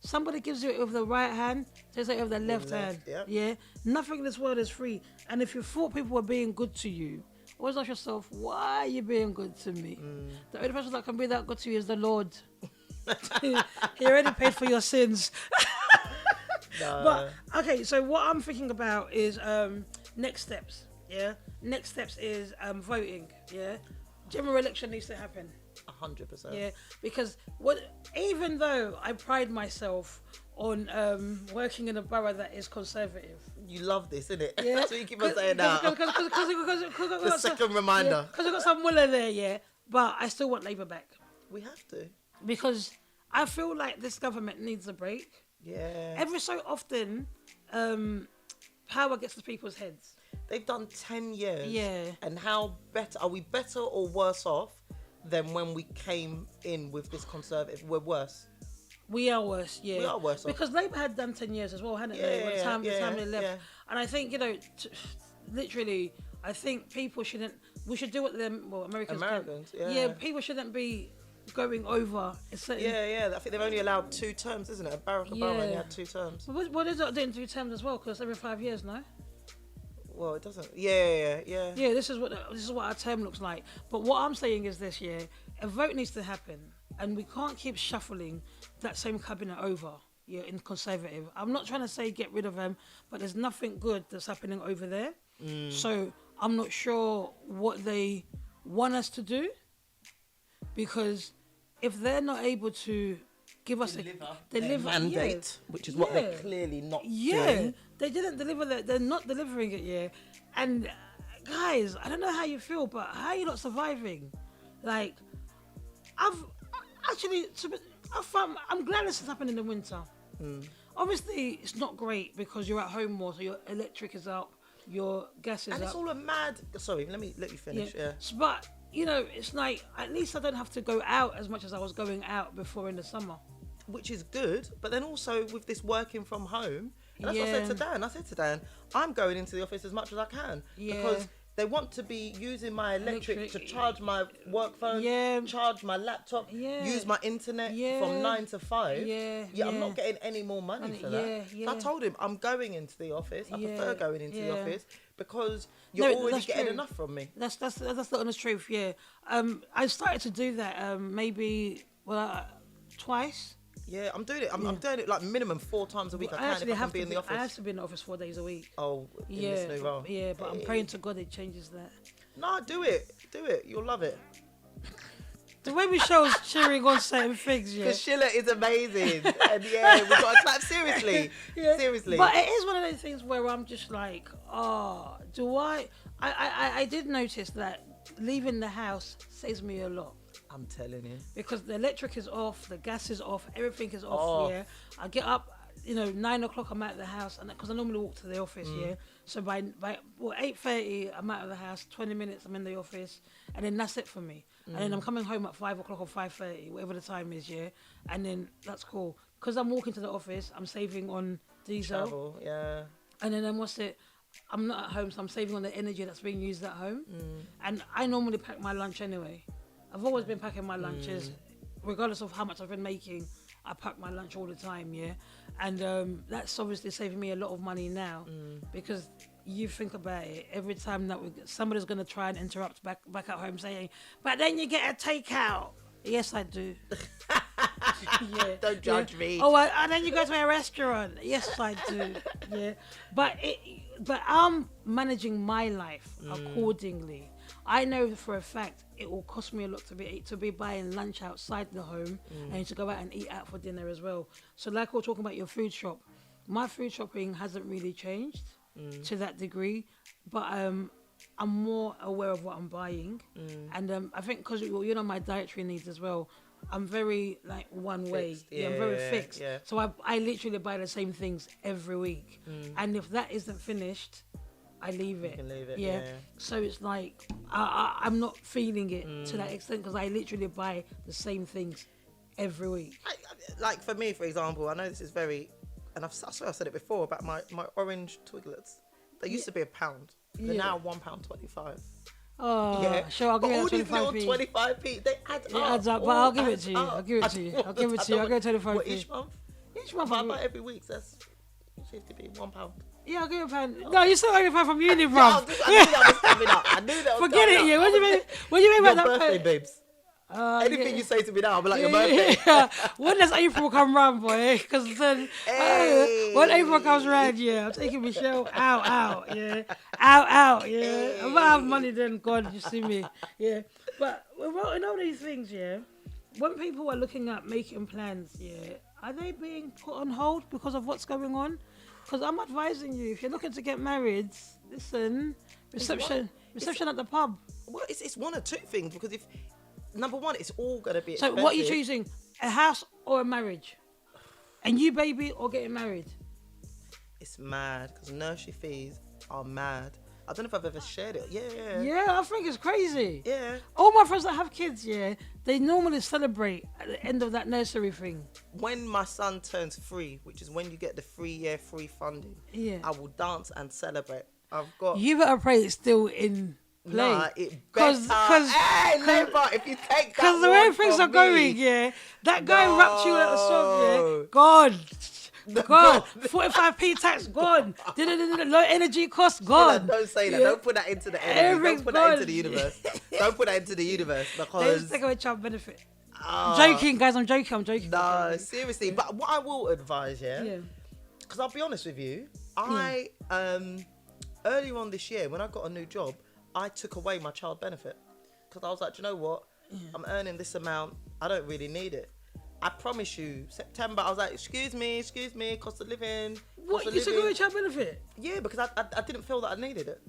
Speaker 1: somebody gives you it with the right hand, takes it with the left hand.
Speaker 2: Yep.
Speaker 1: Yeah, nothing in this world is free. And if you thought people were being good to you, always ask yourself, why are you being good to me? The only person that can be that good to you is the Lord. He already paid for your sins. But okay, so what I'm thinking about is next steps. Yeah, next steps is voting. Yeah, general election needs to happen.
Speaker 2: 100%.
Speaker 1: Yeah, because even though I pride myself on working in a borough that is conservative.
Speaker 2: You love this, innit?
Speaker 1: Yeah.
Speaker 2: That's what you keep on saying now. The second reminder.
Speaker 1: Because I got some Muller there, but I still want Labour back.
Speaker 2: We have to.
Speaker 1: Because I feel like this government needs a break.
Speaker 2: Yeah.
Speaker 1: Every so often, power gets to people's heads.
Speaker 2: They've done 10 years.
Speaker 1: Yeah.
Speaker 2: And are we better or worse off than when we came in with this conservative? We're worse.
Speaker 1: We are worse,
Speaker 2: We are worse off.
Speaker 1: because Labour had done 10 years as well, hadn't they? By the time they left.
Speaker 2: Yeah.
Speaker 1: And I think, literally, I think we should do what Americans can.
Speaker 2: Yeah.
Speaker 1: People shouldn't be going over a certain...
Speaker 2: Yeah. I think they've only allowed 2 terms, isn't it? Barack Obama only had 2 terms.
Speaker 1: What is it doing 2 terms as well? Because every 5 years, no?
Speaker 2: Well, it doesn't. Yeah.
Speaker 1: Yeah, this is what our term looks like. But what I'm saying is this: a vote needs to happen, and we can't keep shuffling that same cabinet over. In Conservative, I'm not trying to say get rid of them, but there's nothing good that's happening over there. So I'm not sure what they want us to do, because if they're not able to give us a
Speaker 2: mandate, which is what they're clearly not doing.
Speaker 1: They didn't deliver that. They're not delivering it, And guys, I don't know how you feel, but how are you not surviving? Like, I'm glad this has happened in the winter. Obviously, it's not great because you're at home more, so your electric is up, your gas is up.
Speaker 2: And it's all a mad... Sorry, let me finish,
Speaker 1: But, it's like, at least I don't have to go out as much as I was going out before in the summer.
Speaker 2: Which is good, but then also with this working from home... And that's what I said to Dan. I'm going into the office as much as I can because they want to be using my electric to charge my work phone, charge my laptop, use my internet from 9 to 5. I'm not getting any more money for that. So I told him I'm going into the office. I prefer going into the office because you're already getting enough from me.
Speaker 1: That's the honest truth. I started to do that maybe twice.
Speaker 2: Yeah, I'm doing it. I'm doing it like minimum 4 times a week. I can if I can be in the office.
Speaker 1: I have to be in the office 4 days a week.
Speaker 2: Oh, in this new role.
Speaker 1: Yeah, but I'm praying to God it changes that.
Speaker 2: No, do it. You'll love it.
Speaker 1: The way Michelle's cheering on certain things,
Speaker 2: Because Sheila is amazing. And we've got to clap seriously. Seriously.
Speaker 1: But it is one of those things where I'm just like, I did notice that leaving the house saves me a lot.
Speaker 2: I'm telling you.
Speaker 1: Because the electric is off, the gas is off, everything is off. I get up, 9 o'clock I'm out of the house, and because I normally walk to the office. So by 8:30 I'm out of the house. 20 minutes I'm in the office, and then that's it for me. And then I'm coming home at 5 o'clock or 5:30, whatever the time is. And then that's cool because I'm walking to the office. I'm saving on diesel.
Speaker 2: Travel,
Speaker 1: And then I'm not at home, so I'm saving on the energy that's being used at home. And I normally pack my lunch anyway. I've always been packing my lunches, regardless of how much I've been making. I pack my lunch all the time, and that's obviously saving me a lot of money now because you think about it, every time that somebody's going to try and interrupt back at home saying, but then you get a takeout. Yes, I do.
Speaker 2: Yeah. Don't judge me.
Speaker 1: Oh, and then you go to a restaurant. Yes, I do. Yeah. But I'm managing my life accordingly. I know for a fact it will cost me a lot to be buying lunch outside the home and to go out and eat out for dinner as well. So like we're talking about your food shop, my food shopping hasn't really changed to that degree, but I'm more aware of what I'm buying, and I think because my dietary needs as well, I'm very like one way. I'm very fixed. Yeah. So I literally buy the same things every week, and if that isn't finished, I leave it.
Speaker 2: You can leave it.
Speaker 1: Yeah. So it's like I'm not feeling it to that extent because I literally buy the same things every week.
Speaker 2: Like for me, for example, I know this is very, and I swear I've said it before about my orange Twiglets. They used to be £1. They're now £1.25.
Speaker 1: Oh, yeah. Sure, I'll give you 25p.
Speaker 2: 25p, they add up.
Speaker 1: It adds up, but I'll give it to you. I'll give it to you. I'll give 25p.
Speaker 2: What, each month? Each month, I buy every week. So that's 50p, £1.
Speaker 1: Yeah, I'll give you £1. No, you still owe me £1 from uni, bro.
Speaker 2: I knew that was coming up. I knew that was
Speaker 1: Forget it, yeah. What do you mean? What do you mean about that?
Speaker 2: Birthday, babes. Anything you say to me now, I'll be like, your birthday.
Speaker 1: Yeah. When does April come round, boy? Because then, when April comes round, I'm taking Michelle out, out, I might have money then, God, you see me, But in all these things, when people are looking at making plans, are they being put on hold because of what's going on? Because I'm advising you, if you're looking to get married, listen, reception at the pub.
Speaker 2: Well, it's one or two things, because if number one, it's all going to be
Speaker 1: expensive. So what are you choosing? A house or a marriage? And you, baby, or getting married?
Speaker 2: It's mad because nursery fees are mad. I don't know if I've ever shared it.
Speaker 1: Yeah, I think it's crazy.
Speaker 2: Yeah.
Speaker 1: All my friends that have kids, they normally celebrate at the end of that nursery thing.
Speaker 2: When my son turns 3, which is when you get the 3-year free funding, I will dance and celebrate.
Speaker 1: You better pray it's still in play.
Speaker 2: Nah, it better. Hey, neighbour, if you take that,
Speaker 1: because the way things are going, that guy rapped you at the song, God, 45p tax gone, low energy cost gone.
Speaker 2: Don't say that. Don't put that into the energy. Don't put that into the universe. Don't put that into the universe, because
Speaker 1: they just take away child benefit. I'm joking, guys. I'm joking.
Speaker 2: No, seriously. But what I will advise, because I'll be honest with you, I earlier on this year when I got a new job, I took away my child benefit because I was like, do you know what? I'm earning this amount. I don't really need it. I promise you, September, I was like, excuse me, cost of living.
Speaker 1: What? You took away child benefit?
Speaker 2: Yeah, because I didn't feel that I needed it.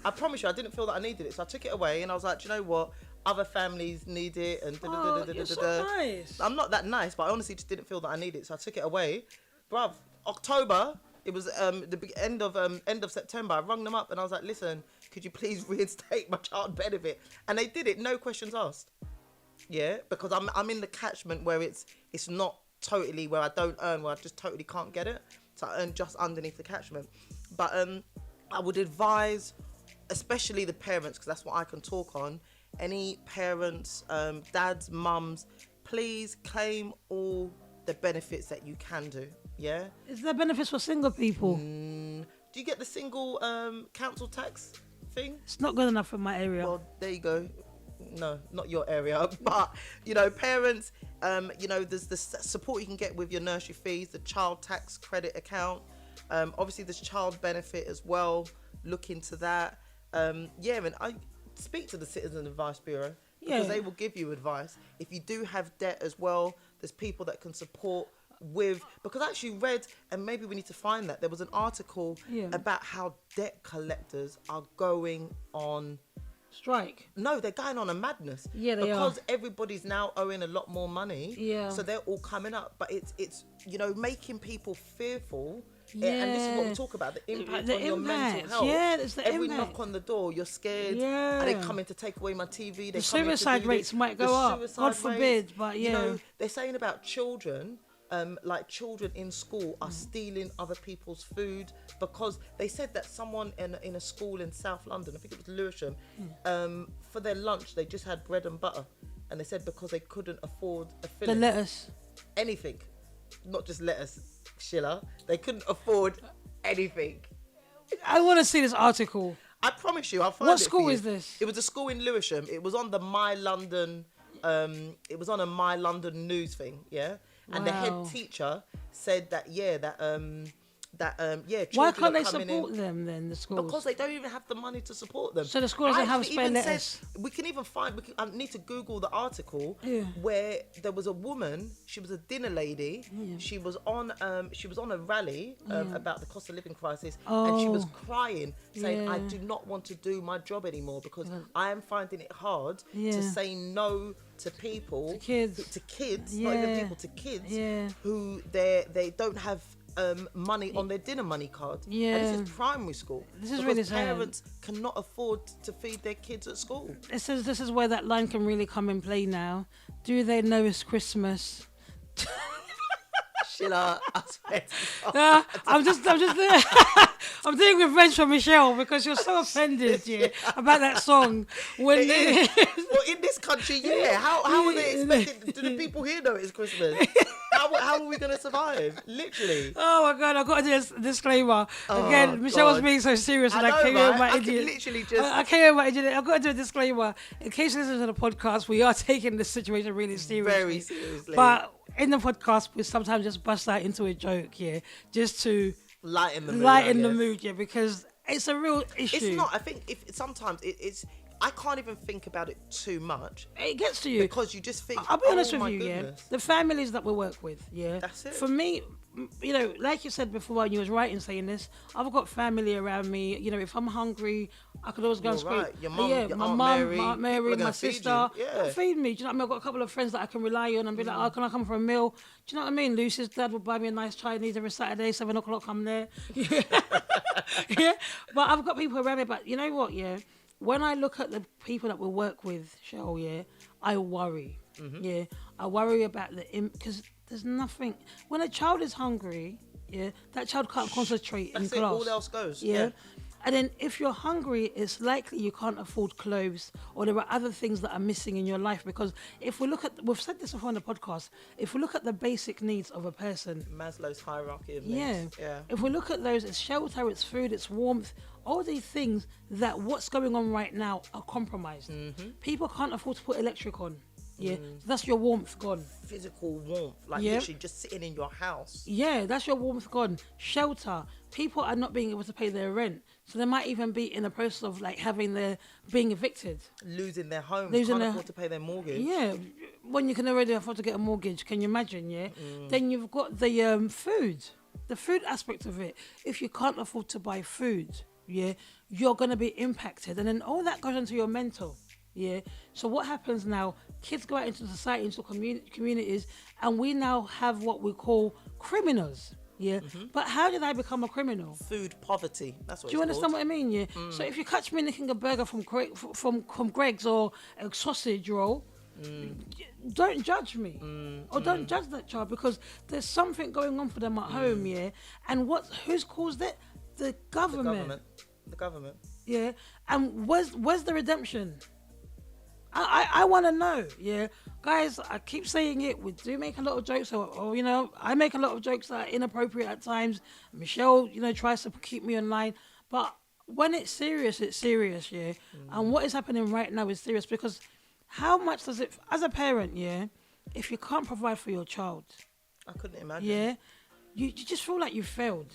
Speaker 2: I promise you, I didn't feel that I needed it. So I took it away and I was like, do you know what? Other families need it. And
Speaker 1: you're so nice.
Speaker 2: I'm not that nice, but I honestly just didn't feel that I needed it. So I took it away. Bruv, October, it was the end of September. I rung them up and I was like, listen, could you please reinstate my child benefit? And they did it, no questions asked. Yeah, because I'm in the catchment where it's not totally where I don't earn, where I just totally can't get it. So I earn just underneath the catchment. But I would advise, especially the parents, because that's what I can talk on. Any parents, dads, mums, please claim all the benefits that you can do. Yeah.
Speaker 1: Is there benefits for single people?
Speaker 2: Do you get the single council tax thing?
Speaker 1: It's not good enough for my area.
Speaker 2: Well, there you go. No, not your area, but parents, there's the support you can get with your nursery fees, the child tax credit account. Obviously there's child benefit as well. Look into that. And I speak to the Citizen Advice Bureau because they will give you advice. If you do have debt as well, there's people that can support with, because I actually read, and maybe we need to find that, there was an article about how debt collectors are going on
Speaker 1: strike.
Speaker 2: No, they're going on a madness.
Speaker 1: Yeah, they
Speaker 2: because
Speaker 1: are.
Speaker 2: Everybody's now owing a lot more money.
Speaker 1: Yeah.
Speaker 2: So they're all coming up, but it's making people fearful. Yeah. And this is what we talk about, the impact on your mental health.
Speaker 1: Yeah, it's the
Speaker 2: Every
Speaker 1: impact.
Speaker 2: knock on the door, you're scared.
Speaker 1: Yeah.
Speaker 2: Are they coming to take away my TV?
Speaker 1: The suicide rates might go up. God forbid, but
Speaker 2: they're saying about children. Like children in school are stealing other people's food, because they said that someone in a school in South London, I think it was Lewisham, for their lunch they just had bread and butter, and they said because they couldn't afford a filling.
Speaker 1: The lettuce.
Speaker 2: Anything, not just lettuce, Sheila. They couldn't afford anything.
Speaker 1: I want to see this article.
Speaker 2: I promise you, I'll find
Speaker 1: What
Speaker 2: it
Speaker 1: school
Speaker 2: for you.
Speaker 1: is this?
Speaker 2: It was a school in Lewisham. It was on the My London. It was on a My London news thing. Yeah, and the head teacher said that
Speaker 1: Why can't they support them then, the schools?
Speaker 2: Because they don't even have the money to support them.
Speaker 1: So the school doesn't have spare letters.
Speaker 2: We can even find. I need to Google the article
Speaker 1: where
Speaker 2: there was a woman. She was a dinner lady. Yeah. She was on a rally about the cost of living crisis, and she was crying, saying, "I do not want to do my job anymore because I am finding it hard to say no to people, to kids, not even people, to kids who they don't have." Money on their dinner money card. Yeah. And this is primary school.
Speaker 1: This is really sad.
Speaker 2: Parents cannot afford to feed their kids at school.
Speaker 1: This is where that line can really come in play now. Do they know it's Christmas?
Speaker 2: Sheila, I swear to God.
Speaker 1: I'm just I'm doing revenge for Michelle because you're so offended about that song. Well,
Speaker 2: in this country, how are they expecting? Do the people here know it's Christmas? How are we going to survive? Literally.
Speaker 1: Oh my God, I've got to do a disclaimer. Again, Michelle was being so serious and I came here with my idiot. I came here with my idiot. I've got to do a disclaimer. In case you listen to the podcast, we are taking this situation really seriously.
Speaker 2: Very seriously.
Speaker 1: But in the podcast, we sometimes just bust out into a joke, just to
Speaker 2: lighten the mood,
Speaker 1: because it's a real issue.
Speaker 2: It's not. I think sometimes it's. I can't even think about it too much.
Speaker 1: It gets to you
Speaker 2: because you just think.
Speaker 1: I'll be honest with you, the families that we work with,
Speaker 2: that's it.
Speaker 1: For me, like you said before, when you was right in saying this, I've got family around me. If I'm hungry, I could always go and scream.
Speaker 2: Right. Your mum, your
Speaker 1: my
Speaker 2: Aunt
Speaker 1: mum,
Speaker 2: Mary,
Speaker 1: my sister, feed me. Do you know what I mean? I've got a couple of friends that I can rely on and be like, oh, can I come for a meal? Do you know what I mean? Lucy's dad would buy me a nice Chinese every Saturday, 7 o'clock. I'm there. But I've got people around me. But you know what? When I look at the people that we work with, Cheryl, I worry. Mm-hmm. I worry about because there's nothing. When a child is hungry, that child can't concentrate in class.
Speaker 2: All else goes.
Speaker 1: And then if you're hungry, it's likely you can't afford clothes or there are other things that are missing in your life. Because if we look at, we've said this before on the podcast, if we look at the basic needs of a person.
Speaker 2: Maslow's hierarchy of needs.
Speaker 1: If we look at those, it's shelter, it's food, it's warmth, all these things that what's going on right now are compromised. Mm-hmm. People can't afford to put electric on. That's your warmth gone.
Speaker 2: Physical warmth, literally just sitting in your house.
Speaker 1: That's your warmth gone. Shelter. People are not being able to pay their rent, so they might even be in the process of being evicted,
Speaker 2: losing their home, can't afford to pay their mortgage.
Speaker 1: When you can already afford to get a mortgage, can you imagine? Then you've got the food aspect of it. If you can't afford to buy food, you're going to be impacted, and then all that goes into your mental. So what happens now? Kids go out into society, into communities, and we now have what we call criminals. Mm-hmm. But how did I become a criminal?
Speaker 2: Food poverty. That's what.
Speaker 1: Do you understand what I mean? So if you catch me nicking a burger from Greg's or a sausage roll, don't judge me or don't judge that child, because there's something going on for them at home. And who's caused it? The government.
Speaker 2: The government.
Speaker 1: And where's the redemption? I want to know, guys. I keep saying it. We do make a lot of jokes, or I make a lot of jokes that are inappropriate at times. Michelle, tries to keep me online, but when it's serious, it's serious, And what is happening right now is serious, because how much does it, as a parent, if you can't provide for your child,
Speaker 2: I couldn't imagine.
Speaker 1: You just feel like you failed,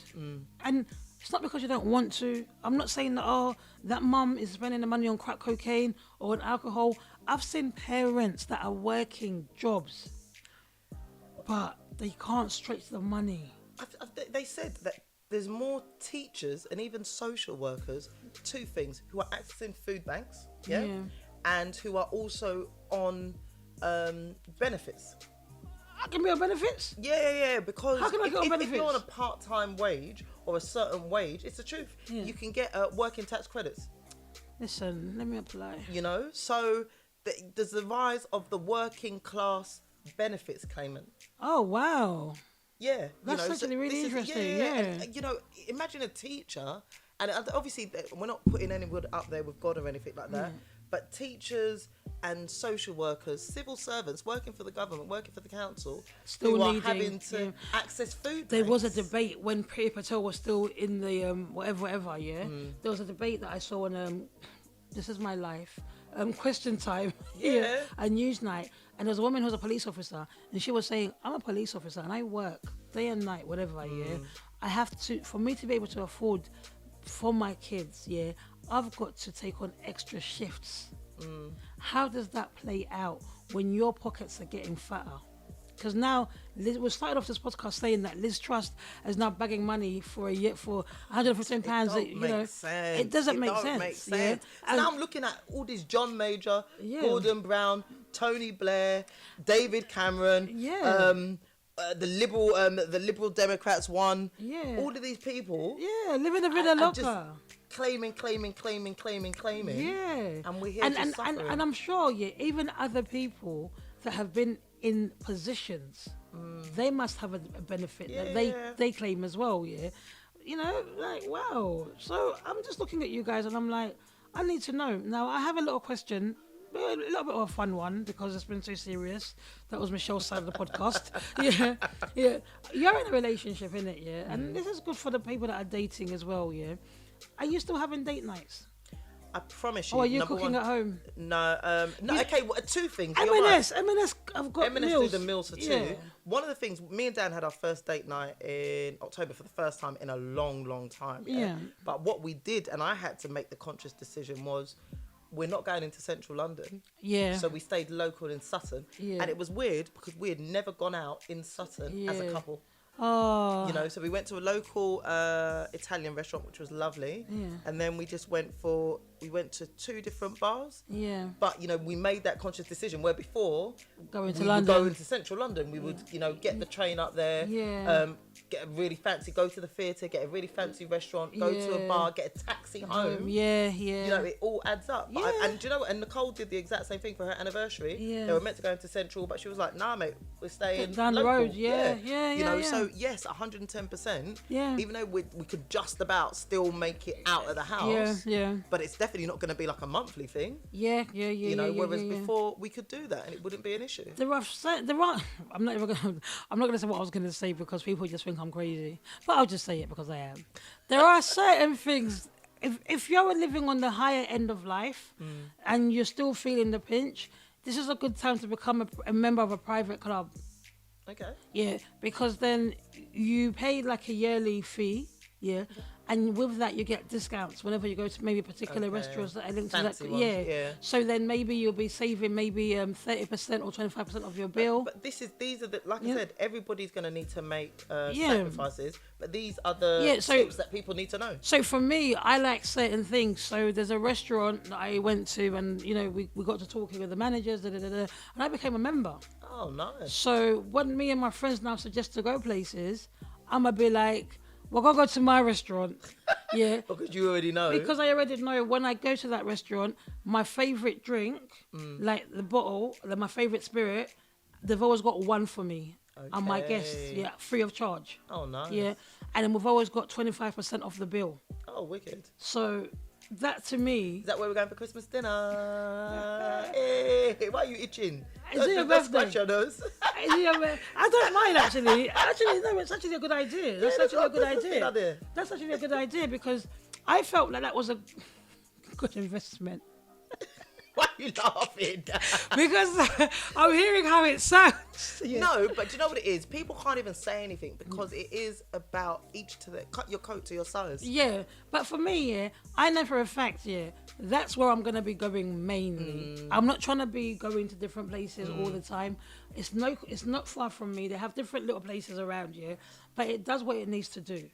Speaker 1: and. It's not because you don't want to. I'm not saying that, that mum is spending the money on crack cocaine or on alcohol. I've seen parents that are working jobs, but they can't stretch the money.
Speaker 2: They said that there's more teachers and even social workers, two things, who are accessing food banks, and who are also on benefits.
Speaker 1: I can be on benefits?
Speaker 2: Because
Speaker 1: how can I get on benefits?
Speaker 2: If you're on a part-time wage or a certain wage, it's the truth. You can get working tax credits.
Speaker 1: Listen, let me apply.
Speaker 2: So there's the rise of the working class benefits claimant.
Speaker 1: Oh, wow.
Speaker 2: That's
Speaker 1: actually really interesting.
Speaker 2: And, imagine a teacher, and obviously we're not putting anyone up there with God or anything like that, but teachers and social workers, civil servants working for the government, working for the council,
Speaker 1: still
Speaker 2: who are having to access food.
Speaker 1: There was a debate when Priti Patel was still in the whatever. There was a debate that I saw on This Is My Life, Question Time, a Newsnight, and there was a woman who was a police officer, and she was saying, I'm a police officer and I work day and night, whatever. I have to, for me to be able to afford for my kids, I've got to take on extra shifts. How does that play out when your pockets are getting fatter? Because now Liz, we started off this podcast saying that Liz Truss is now bagging money for a year for £115. You know, it doesn't make sense. Yeah?
Speaker 2: So now I'm looking at all these John Major, Gordon Brown, Tony Blair, David Cameron, the Liberal Democrats won. All of these people,
Speaker 1: living a vida loca.
Speaker 2: Claiming.
Speaker 1: Yeah.
Speaker 2: And we're here just suffering.
Speaker 1: And I'm sure, even other people that have been in positions, they must have a benefit that they claim as well, You know, like, wow. So I'm just looking at you guys and I'm like, I need to know. Now, I have a little question, a little bit of a fun one because it's been so serious. That was Michelle's side of the podcast. You're in a relationship, innit, And this is good for the people that are dating as well, Are you still having date nights?
Speaker 2: I promise you.
Speaker 1: Or are you cooking at home?
Speaker 2: No. Okay, well, two things.
Speaker 1: M&S, I've got
Speaker 2: M&S
Speaker 1: meals.
Speaker 2: do the meals for two.
Speaker 1: Yeah.
Speaker 2: One of the things, me and Dan had our first date night in October for the first time in a long time.
Speaker 1: Yeah.
Speaker 2: But what we did, and I had to make the conscious decision, was we're not going into central London.
Speaker 1: Yeah.
Speaker 2: So we stayed local in Sutton. Yeah. And it was weird because we had never gone out in Sutton as a couple.
Speaker 1: Oh.
Speaker 2: You know, so we went to a local Italian restaurant, which was lovely. Yeah. And then we just went to two different bars.
Speaker 1: Yeah.
Speaker 2: But, you know, we made that conscious decision where before
Speaker 1: going to
Speaker 2: we
Speaker 1: London.
Speaker 2: would go into central London. We would, you know, get the train up there.
Speaker 1: Yeah.
Speaker 2: Get a really fancy, go to the theatre, get a really fancy restaurant, go to a bar, get a taxi home.
Speaker 1: Yeah.
Speaker 2: You know, it all adds up. But and do you know what? And Nicole did the exact same thing for her anniversary. Yeah. They were meant to go into central, but she was like, nah, mate, we're staying
Speaker 1: down
Speaker 2: local.
Speaker 1: the road. Yeah.
Speaker 2: You know, so yes, 110%.
Speaker 1: Yeah.
Speaker 2: Even though we could just about still make it out of the house.
Speaker 1: Yeah. But
Speaker 2: it's definitely not going to be like a monthly thing.
Speaker 1: Yeah.
Speaker 2: You know, whereas before we could do that and it wouldn't be an issue.
Speaker 1: There are. I'm not going to say what I was going to say because people just think I'm crazy. But I'll just say it because I am. There are certain things. If you're living on the higher end of life and you're still feeling the pinch, this is a good time to become a member of a private club.
Speaker 2: Okay.
Speaker 1: Yeah, because then you pay like a yearly fee. Yeah. And with that, you get discounts whenever you go to maybe particular restaurants that are linked to that. Yeah. So then maybe you'll be saving maybe 30% or 25% of your bill.
Speaker 2: But these are the, like I said, everybody's going to need to make sacrifices. But these are the tips that people need to know. So
Speaker 1: for me, I like certain things. So there's a restaurant that I went to, and you know we got to talking with the managers, and I became a member.
Speaker 2: Oh, nice.
Speaker 1: So when me and my friends now suggest to go places, I'ma be like, we're going to go to my restaurant. Yeah.
Speaker 2: Because you already know.
Speaker 1: Because I already know when I go to that restaurant, my favourite drink, like the bottle, my favourite spirit, they've always got one for me. Okay. And my guests, free of charge.
Speaker 2: Oh, nice.
Speaker 1: Yeah. And then we've always got 25% off the bill.
Speaker 2: Oh, wicked.
Speaker 1: So that to me...
Speaker 2: Is that where we're going for Christmas dinner? Hey, why are you itching?
Speaker 1: Is it your birthday?
Speaker 2: Scratch your nose.
Speaker 1: I don't mind actually. Actually, no, it's actually a good idea. That's actually a good idea. That's actually a good idea because I felt like that was a good investment.
Speaker 2: Why are you laughing?
Speaker 1: Because I'm hearing how it sounds.
Speaker 2: Yeah. No, but do you know what it is? People can't even say anything because it is about each to their, cut your coat to your size.
Speaker 1: Yeah, but for me, I know for a fact, that's where I'm going to be going mainly. I'm not trying to be going to different places all the time. It's not far from me. They have different little places around, but it does what it needs to do,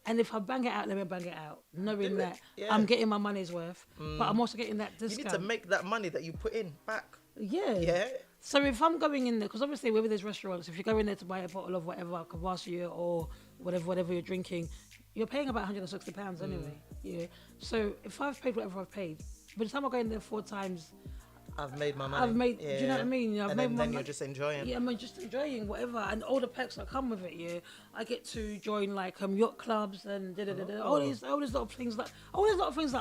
Speaker 1: And if I bang it out, let me bang it out, knowing that I'm getting my money's worth, but I'm also getting that discount.
Speaker 2: You need to make that money that you put in back.
Speaker 1: Yeah. So if I'm going in there, because obviously with these restaurants, if you go in there to buy a bottle of whatever, Cavassier or whatever you're drinking, you're paying about £160 anyway. Yeah. So if I've paid whatever I've paid, by the time I go in there 4 times,
Speaker 2: I've made my money.
Speaker 1: Do you know what I mean? I've
Speaker 2: and
Speaker 1: made
Speaker 2: then you're just enjoying.
Speaker 1: Yeah, I'm just enjoying whatever, and all the perks that come with it. Yeah, I get to join like yacht clubs and all these little things that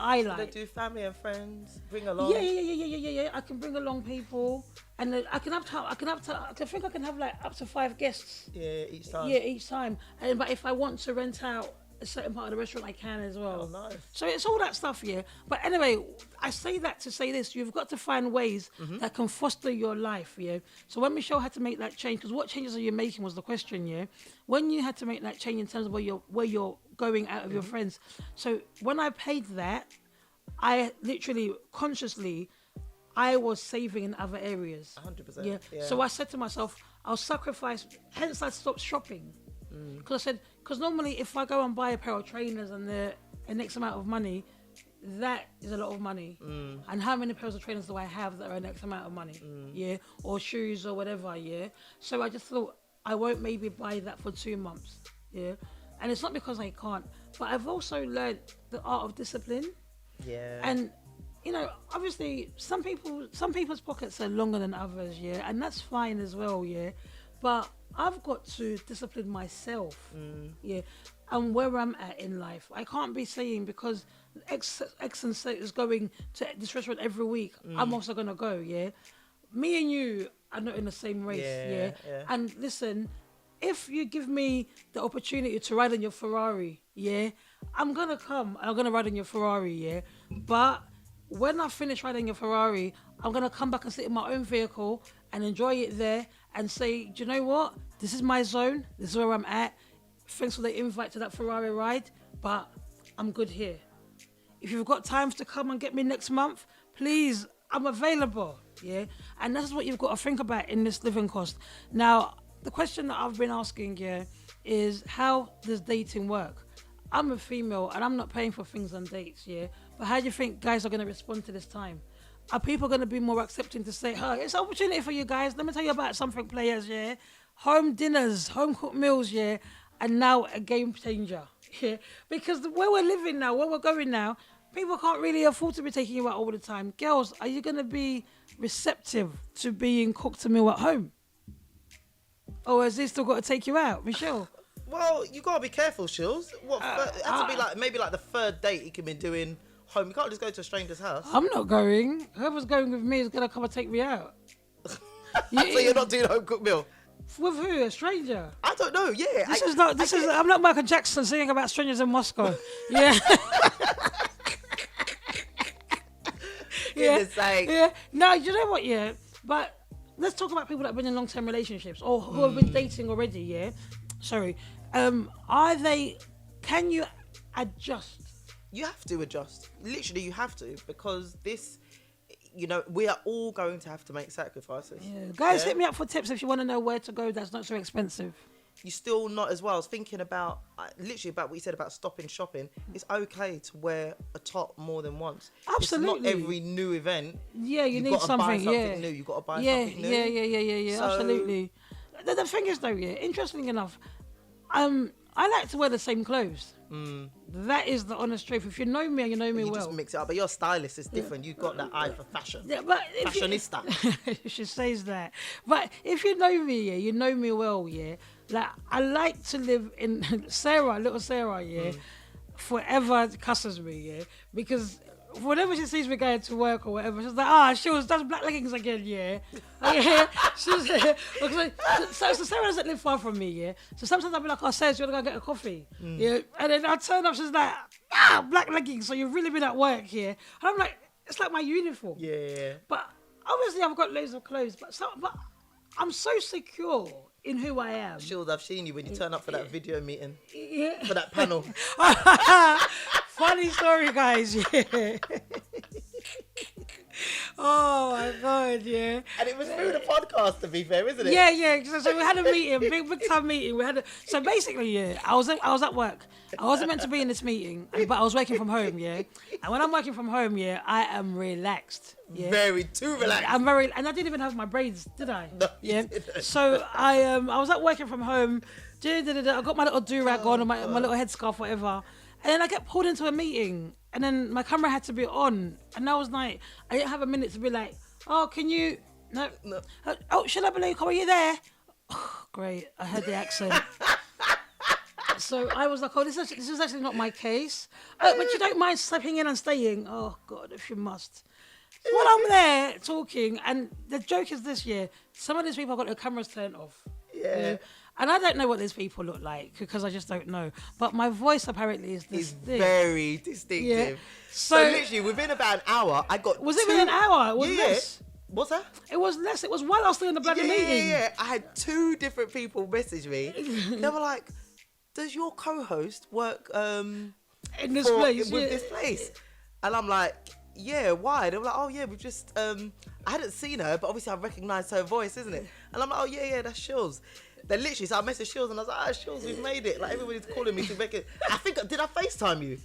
Speaker 1: I like.
Speaker 2: They do family and friends. Bring along.
Speaker 1: Yeah. I can bring along people, and then I can have like up to 5 guests.
Speaker 2: Yeah, each time.
Speaker 1: Yeah, each time. But if I want to rent out a certain part of the restaurant, I can as well.
Speaker 2: Oh, nice.
Speaker 1: So it's all that stuff, yeah. But anyway, I say that to say this: you've got to find ways that can foster your life, yeah. So when Michelle had to make that change, because what changes are you making was the question, yeah. When you had to make that change in terms of where you're going out of your friends, so when I paid that, I literally consciously, I was saving in other areas.
Speaker 2: 100%.
Speaker 1: Yeah. So I said to myself, I'll sacrifice. Hence, I stopped shopping. Because I said, normally if I go and buy a pair of trainers and they're an X amount of money, that is a lot of money. And how many pairs of trainers do I have that are an X amount of money? Yeah, or shoes or whatever. Yeah. So I just thought I won't maybe buy that for 2 months. Yeah, and it's not because I can't, but I've also learned the art of discipline.
Speaker 2: Yeah.
Speaker 1: And you know, obviously, some people's pockets are longer than others. Yeah, and that's fine as well. Yeah, but I've got to discipline myself, yeah, and where I'm at in life. I can't be saying because X and Z is going to this restaurant every week, I'm also going to go, yeah. Me and you are not in the same race, yeah. And listen, if you give me the opportunity to ride on your Ferrari, yeah, I'm going to come. I'm going to ride on your Ferrari, yeah. But when I finish riding your Ferrari, I'm going to come back and sit in my own vehicle and enjoy it there and say, do you know what? This is my zone. This is where I'm at. Thanks for the invite to that Ferrari ride, but I'm good here. If you've got time to come and get me next month, please, I'm available, yeah? And that's what you've got to think about in this living cost. Now, the question that I've been asking, yeah, is how does dating work? I'm a female and I'm not paying for things on dates, yeah? But how do you think guys are going to respond to this time? Are people going to be more accepting to say, oh, it's an opportunity for you guys. Let me tell you about something, players, yeah? Home dinners, home cooked meals, yeah? And now a game changer, yeah? Because where we're living now, where we're going now, people can't really afford to be taking you out all the time. Girls, are you going to be receptive to being cooked a meal at home? Or has this still got to take you out, Michelle?
Speaker 2: Well, you got to be careful, Shills. It has to be like maybe like the 3rd date you can be doing home. You can't just go to a stranger's house.
Speaker 1: I'm not going. Whoever's going with me is going to come and take me out.
Speaker 2: So you're not doing a home cooked meal?
Speaker 1: With who? A stranger?
Speaker 2: I don't know. Yeah.
Speaker 1: I'm not Michael Jackson singing about strangers in Moscow. Yeah. Yeah. No, you know what? Yeah. But let's talk about people that have been in long-term relationships or who have been dating already. Yeah. Sorry. Can you adjust?
Speaker 2: You have to adjust. Literally, you have to, because this, you know, we are all going to have to make sacrifices.
Speaker 1: Yeah. Guys, hit me up for tips if you want to know where to go that's not so expensive.
Speaker 2: You still not as well. I was thinking about, literally about what you said about stopping shopping. It's okay to wear a top more than once.
Speaker 1: Absolutely.
Speaker 2: It's not every new event.
Speaker 1: Yeah, you need something.
Speaker 2: New. You got to buy something new.
Speaker 1: Yeah. So, absolutely. The thing is, though, yeah, interestingly enough, I like to wear the same clothes. That is the honest truth. If you know me and you know me well,
Speaker 2: just mix it up. But your stylist is different. You've got that eye for fashion.
Speaker 1: Yeah, but
Speaker 2: fashionista.
Speaker 1: She says that. But if you know me, yeah, you know me well, yeah. Like I like to live in little Sarah, yeah. Forever cusses me, yeah, because whenever she sees me going to work or whatever, she's like, that's black leggings again, yeah. So Sarah doesn't live far from me, yeah. So sometimes I'll be like, Sarah, do you want to go get a coffee? Yeah. And then I turn up, she's like, black leggings, so you've really been at work, yeah. And I'm like, it's like my uniform.
Speaker 2: Yeah.
Speaker 1: But obviously I've got loads of clothes, but I'm so secure in who I am.
Speaker 2: Shield, I've seen you when you turn up for that video meeting.
Speaker 1: Yeah.
Speaker 2: For that panel.
Speaker 1: Funny story, guys. Yeah. Oh my God, yeah.
Speaker 2: And it was through the podcast, to be fair, isn't it?
Speaker 1: Yeah. So we had a meeting, big time meeting. So basically, yeah, I was at work. I wasn't meant to be in this meeting, but I was working from home, yeah. And when I'm working from home, yeah, I am relaxed. Yeah.
Speaker 2: Very too relaxed.
Speaker 1: And I didn't even have my braids, did I?
Speaker 2: No,
Speaker 1: yeah. So I was at working from home. I got my little do-rag on and my little headscarf, whatever. And then I get pulled into a meeting, and then my camera had to be on, and I was like, I didn't have a minute to be like, Oh, can you? No. Oh, Shalabale, are you there? Oh, great. I heard the accent. So I was like, oh, this is actually not my case. Oh, but you don't mind stepping in and staying? Oh, God, if you must. So while I'm there talking, and the joke is this year, some of these people have got their cameras turned off.
Speaker 2: Yeah.
Speaker 1: And I don't know what these people look like because I just don't know. But my voice apparently is
Speaker 2: It's very distinctive.
Speaker 1: Yeah.
Speaker 2: So literally within about an hour, I got.
Speaker 1: Was it within an hour? Was less?
Speaker 2: What's that?
Speaker 1: It was less. It was while I was still in the bloody meeting.
Speaker 2: Yeah. I had 2 different people message me. They were like, "Does your co-host work
Speaker 1: in this place
Speaker 2: with this place?" And I'm like, "Yeah, why?" They were like, "Oh yeah, we just I hadn't seen her, but obviously I recognised her voice, isn't it?" And I'm like, "Oh yeah, that's Shills." Then literally, so I messaged Shills and I was like, Shills, we've made it. Like everybody's calling me to make it. I think, did I FaceTime you?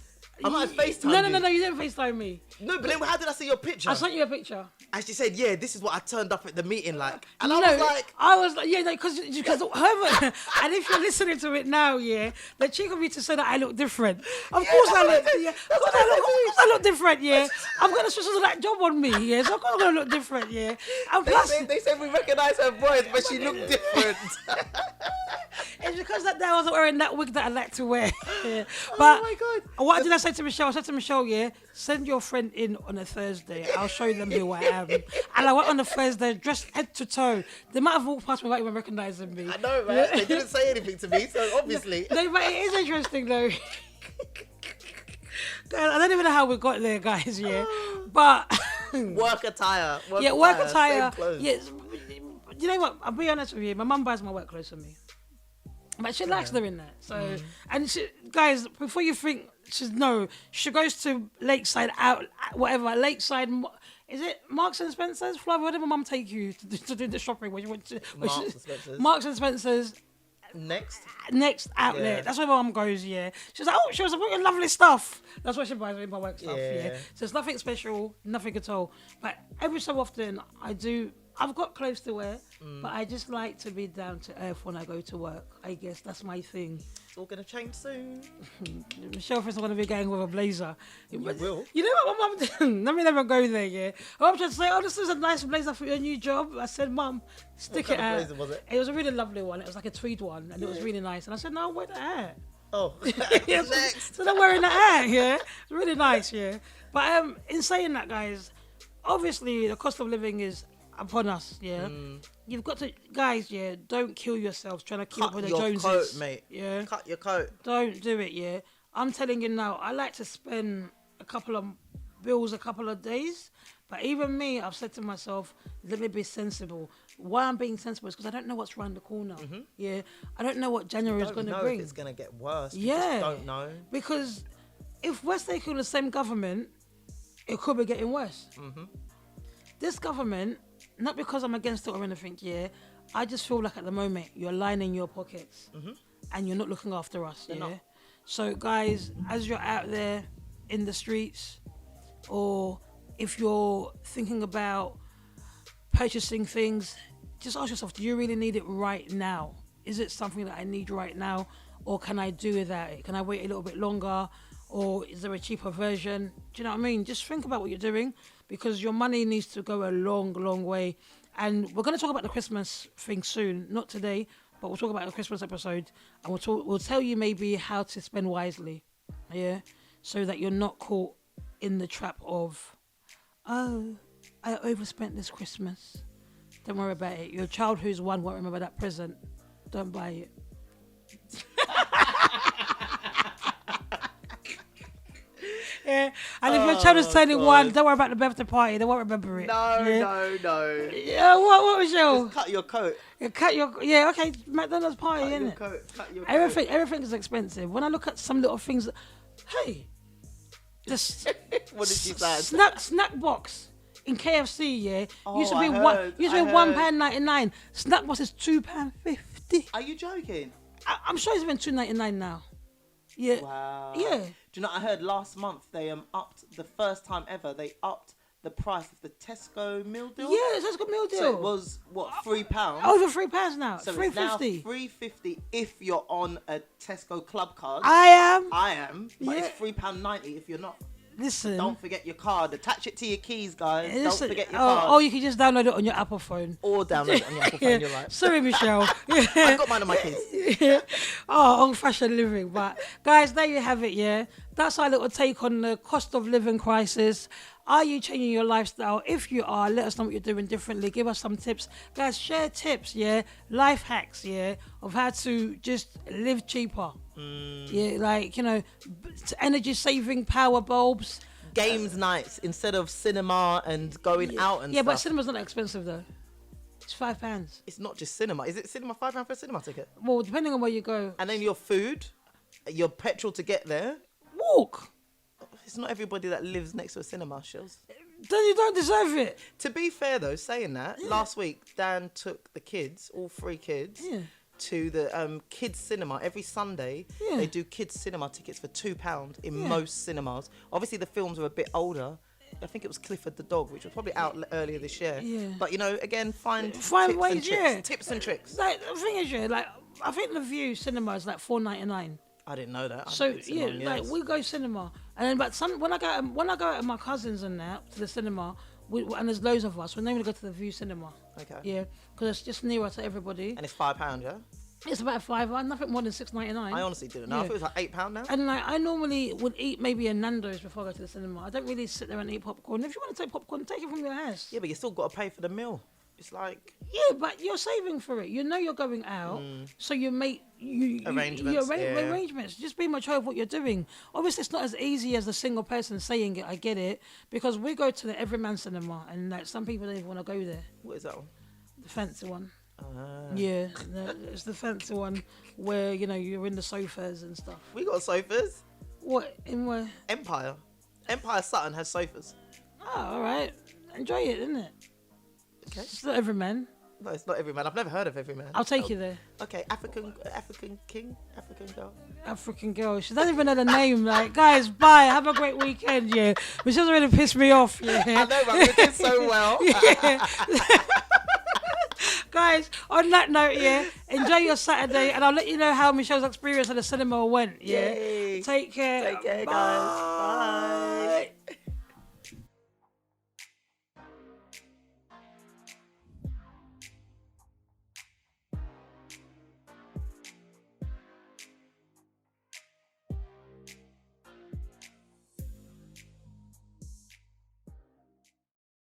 Speaker 2: I might have FaceTime you.
Speaker 1: No, you didn't FaceTime me.
Speaker 2: No, but then how did I see your picture?
Speaker 1: I sent you a picture.
Speaker 2: And she said, yeah, this is what I turned up at the meeting like. And I was like,
Speaker 1: yeah, because whoever, and if you're listening to it now, yeah, the chick of me to say that I look different. Of course I look different, yeah. I'm going to switch to that job on me, yeah, so of course I'm going to look different, yeah. And plus,
Speaker 2: they said we recognise her voice, but she looked different.
Speaker 1: It's because that day I wasn't wearing that wig that I like to wear. Yeah.
Speaker 2: But, oh my God.
Speaker 1: What did I say to Michelle? I said to Michelle, yeah, send your friend in on a Thursday. I'll show them who I am. And I went on a Thursday dressed head to toe. They might have walked past me without even recognising me.
Speaker 2: I know, right? They didn't say anything to me, so obviously.
Speaker 1: No, but it is interesting though. I don't even know how we got there, guys, yeah. But
Speaker 2: work attire.
Speaker 1: Work attire. Yes. You know what? I'll be honest with you. My mum buys my work clothes for me. But she likes them in that. So, and she, guys, before you think, she goes to Lakeside Lakeside, is it Marks and Spencer's? Flavia, where did my mum take you to do the shopping? When you went to Marks and Spencer's. Next outlet. Yeah. That's where my mum goes, yeah. She's like, oh, she was bringing lovely stuff. That's what she buys me my work stuff, yeah. So it's nothing special, nothing at all. But every so often, I've got clothes to wear, but I just like to be down to earth when I go to work. I guess that's my thing.
Speaker 2: It's all going to change soon.
Speaker 1: Michelle thinks I'm going to be going with a blazer.
Speaker 2: You will.
Speaker 1: You know what my mum did? Let me never go there, yeah. I'm just saying, this is a nice blazer for your new job. I said, Mum, stick it out. What kind of blazer was it? It was a really lovely one. It was like a tweed one, and it was really nice. And I said, no, wear the hat.
Speaker 2: Oh,
Speaker 1: next. So I'm wearing the hat, yeah. It's really nice, yeah. But in saying that, guys, obviously the cost of living is upon us, yeah. You've got to, guys, yeah, don't kill yourselves trying to keep up with the Joneses.
Speaker 2: Cut your coat, mate.
Speaker 1: Yeah.
Speaker 2: Cut your coat.
Speaker 1: Don't do it, yeah. I'm telling you now, I like to spend a couple of bills a couple of days, but even me, I've said to myself, let me be sensible. Why I'm being sensible is because I don't know what's around the corner. Yeah. I don't know what January is going to bring.
Speaker 2: If it's going to get worse.
Speaker 1: Yeah.
Speaker 2: Just don't know.
Speaker 1: Because if we're taking the same government, it could be getting worse. This government, not because I'm against it or anything, yeah, I just feel like at the moment you're lining your pockets and you're not looking after us, yeah? So guys, as you're out there in the streets, or if you're thinking about purchasing things, just ask yourself, do you really need it right now? Is it something that I need right now, or can I do without it? Can I wait a little bit longer, or is there a cheaper version? Do you know what I mean? Just think about what you're doing, because your money needs to go a long, long way. And we're going to talk about the Christmas thing soon. Not today, but we'll talk about the Christmas episode. And we'll tell you maybe how to spend wisely. Yeah? So that you're not caught in the trap of, oh, I overspent this Christmas. Don't worry about it. Your child who's 1 won't remember that present. Don't buy it. Yeah, and if your child is turning 1, don't worry about the birthday party. They won't remember it.
Speaker 2: No.
Speaker 1: Yeah, what was your?
Speaker 2: Just cut your coat.
Speaker 1: Yeah, okay. McDonald's party, isn't it?
Speaker 2: Cut your coat.
Speaker 1: Everything is expensive. When I look at some little things, hey, just
Speaker 2: what did she say?
Speaker 1: Snack box in KFC, yeah, used to be £1.99. Snack box is £2.50.
Speaker 2: Are you joking?
Speaker 1: I'm sure it's been $2.99 now. Yeah.
Speaker 2: Wow.
Speaker 1: Yeah.
Speaker 2: Do you know, I heard last month they upped, the first time ever, they upped the price of the Tesco meal deal.
Speaker 1: Yeah, Tesco meal deal.
Speaker 2: So it was, what, £3?
Speaker 1: Over £3 now.
Speaker 2: So
Speaker 1: $3.50.
Speaker 2: It's now $3.50 if you're on a Tesco club card.
Speaker 1: I am.
Speaker 2: But it's £3.90 if you're not.
Speaker 1: Listen.
Speaker 2: Don't forget your card. Attach it to your keys, guys.
Speaker 1: Listen,
Speaker 2: don't forget your card.
Speaker 1: Or you can just download it on your Apple phone.
Speaker 2: Or download it on your Apple phone, you're right.
Speaker 1: Sorry, Michelle.
Speaker 2: I've got mine on my keys.
Speaker 1: Old-fashioned living. But, guys, there you have it, yeah? That's our little take on the cost of living crisis. Are you changing your lifestyle? If you are, let us know what you're doing differently. Give us some tips. Guys, share tips, yeah? Life hacks, yeah? Of how to just live cheaper. Yeah, like, energy-saving power bulbs.
Speaker 2: Games nights instead of cinema and going out and stuff.
Speaker 1: Yeah, but cinema's not that expensive, though. It's £5.
Speaker 2: It's not just cinema. Is it cinema £5 for a cinema ticket?
Speaker 1: Well, depending on where you go.
Speaker 2: And then your food, your petrol to get there.
Speaker 1: Walk.
Speaker 2: It's not everybody that lives next to a cinema, Shills.
Speaker 1: Then you don't deserve it.
Speaker 2: To be fair, though, saying that, last week, Dan took the kids, all 3 kids, to the kids' cinema. Every Sunday, they do kids' cinema tickets for £2 in most cinemas. Obviously, the films were a bit older. I think it was Clifford the Dog, which was probably out earlier this year. Yeah. But, again, find tips
Speaker 1: ways,
Speaker 2: and tricks. Tips and tricks.
Speaker 1: Like, the thing is, I think the View cinema is like $4.99.
Speaker 2: I didn't know that.
Speaker 1: So we go cinema, and then when I go out with my cousins and that to the cinema, and there's loads of us, we normally go to the View cinema.
Speaker 2: Okay.
Speaker 1: Yeah, because it's just nearer to everybody.
Speaker 2: And it's £5, yeah.
Speaker 1: It's about £5, nothing more than $6.99.
Speaker 2: I honestly didn't know. I thought it was like £8 now.
Speaker 1: And I normally would eat maybe a Nando's before I go to the cinema. I don't really sit there and eat popcorn. If you want to take popcorn, take it from your house.
Speaker 2: Yeah, but you still got to pay for the meal. It's like...
Speaker 1: Yeah, but you're saving for it. You know you're going out, so you make... arrangements. Just be mature of what you're doing. Obviously, it's not as easy as a single person saying it. I get it. Because we go to the Everyman cinema, and some people don't even want to go there.
Speaker 2: What is that one?
Speaker 1: The fancy one. Yeah, it's the fancy one where, you're in the sofas and stuff.
Speaker 2: We got sofas.
Speaker 1: What? In where?
Speaker 2: Empire Sutton has sofas.
Speaker 1: Oh, all right. Enjoy it, isn't it?
Speaker 2: Okay.
Speaker 1: It's not Everyman.
Speaker 2: No, it's not Everyman. I've never heard of Everyman.
Speaker 1: I'll take you there.
Speaker 2: Okay, African girl.
Speaker 1: African girl. She doesn't even know the name. Like, guys, bye. Have a great weekend. Yeah, Michelle's already pissed me off. Yeah.
Speaker 2: I know, but we did so well.
Speaker 1: Guys, on that note, enjoy your Saturday, and I'll let you know how Michelle's experience at the cinema went. Yeah.
Speaker 2: Yay.
Speaker 1: Take care.
Speaker 2: Take care, guys. Bye.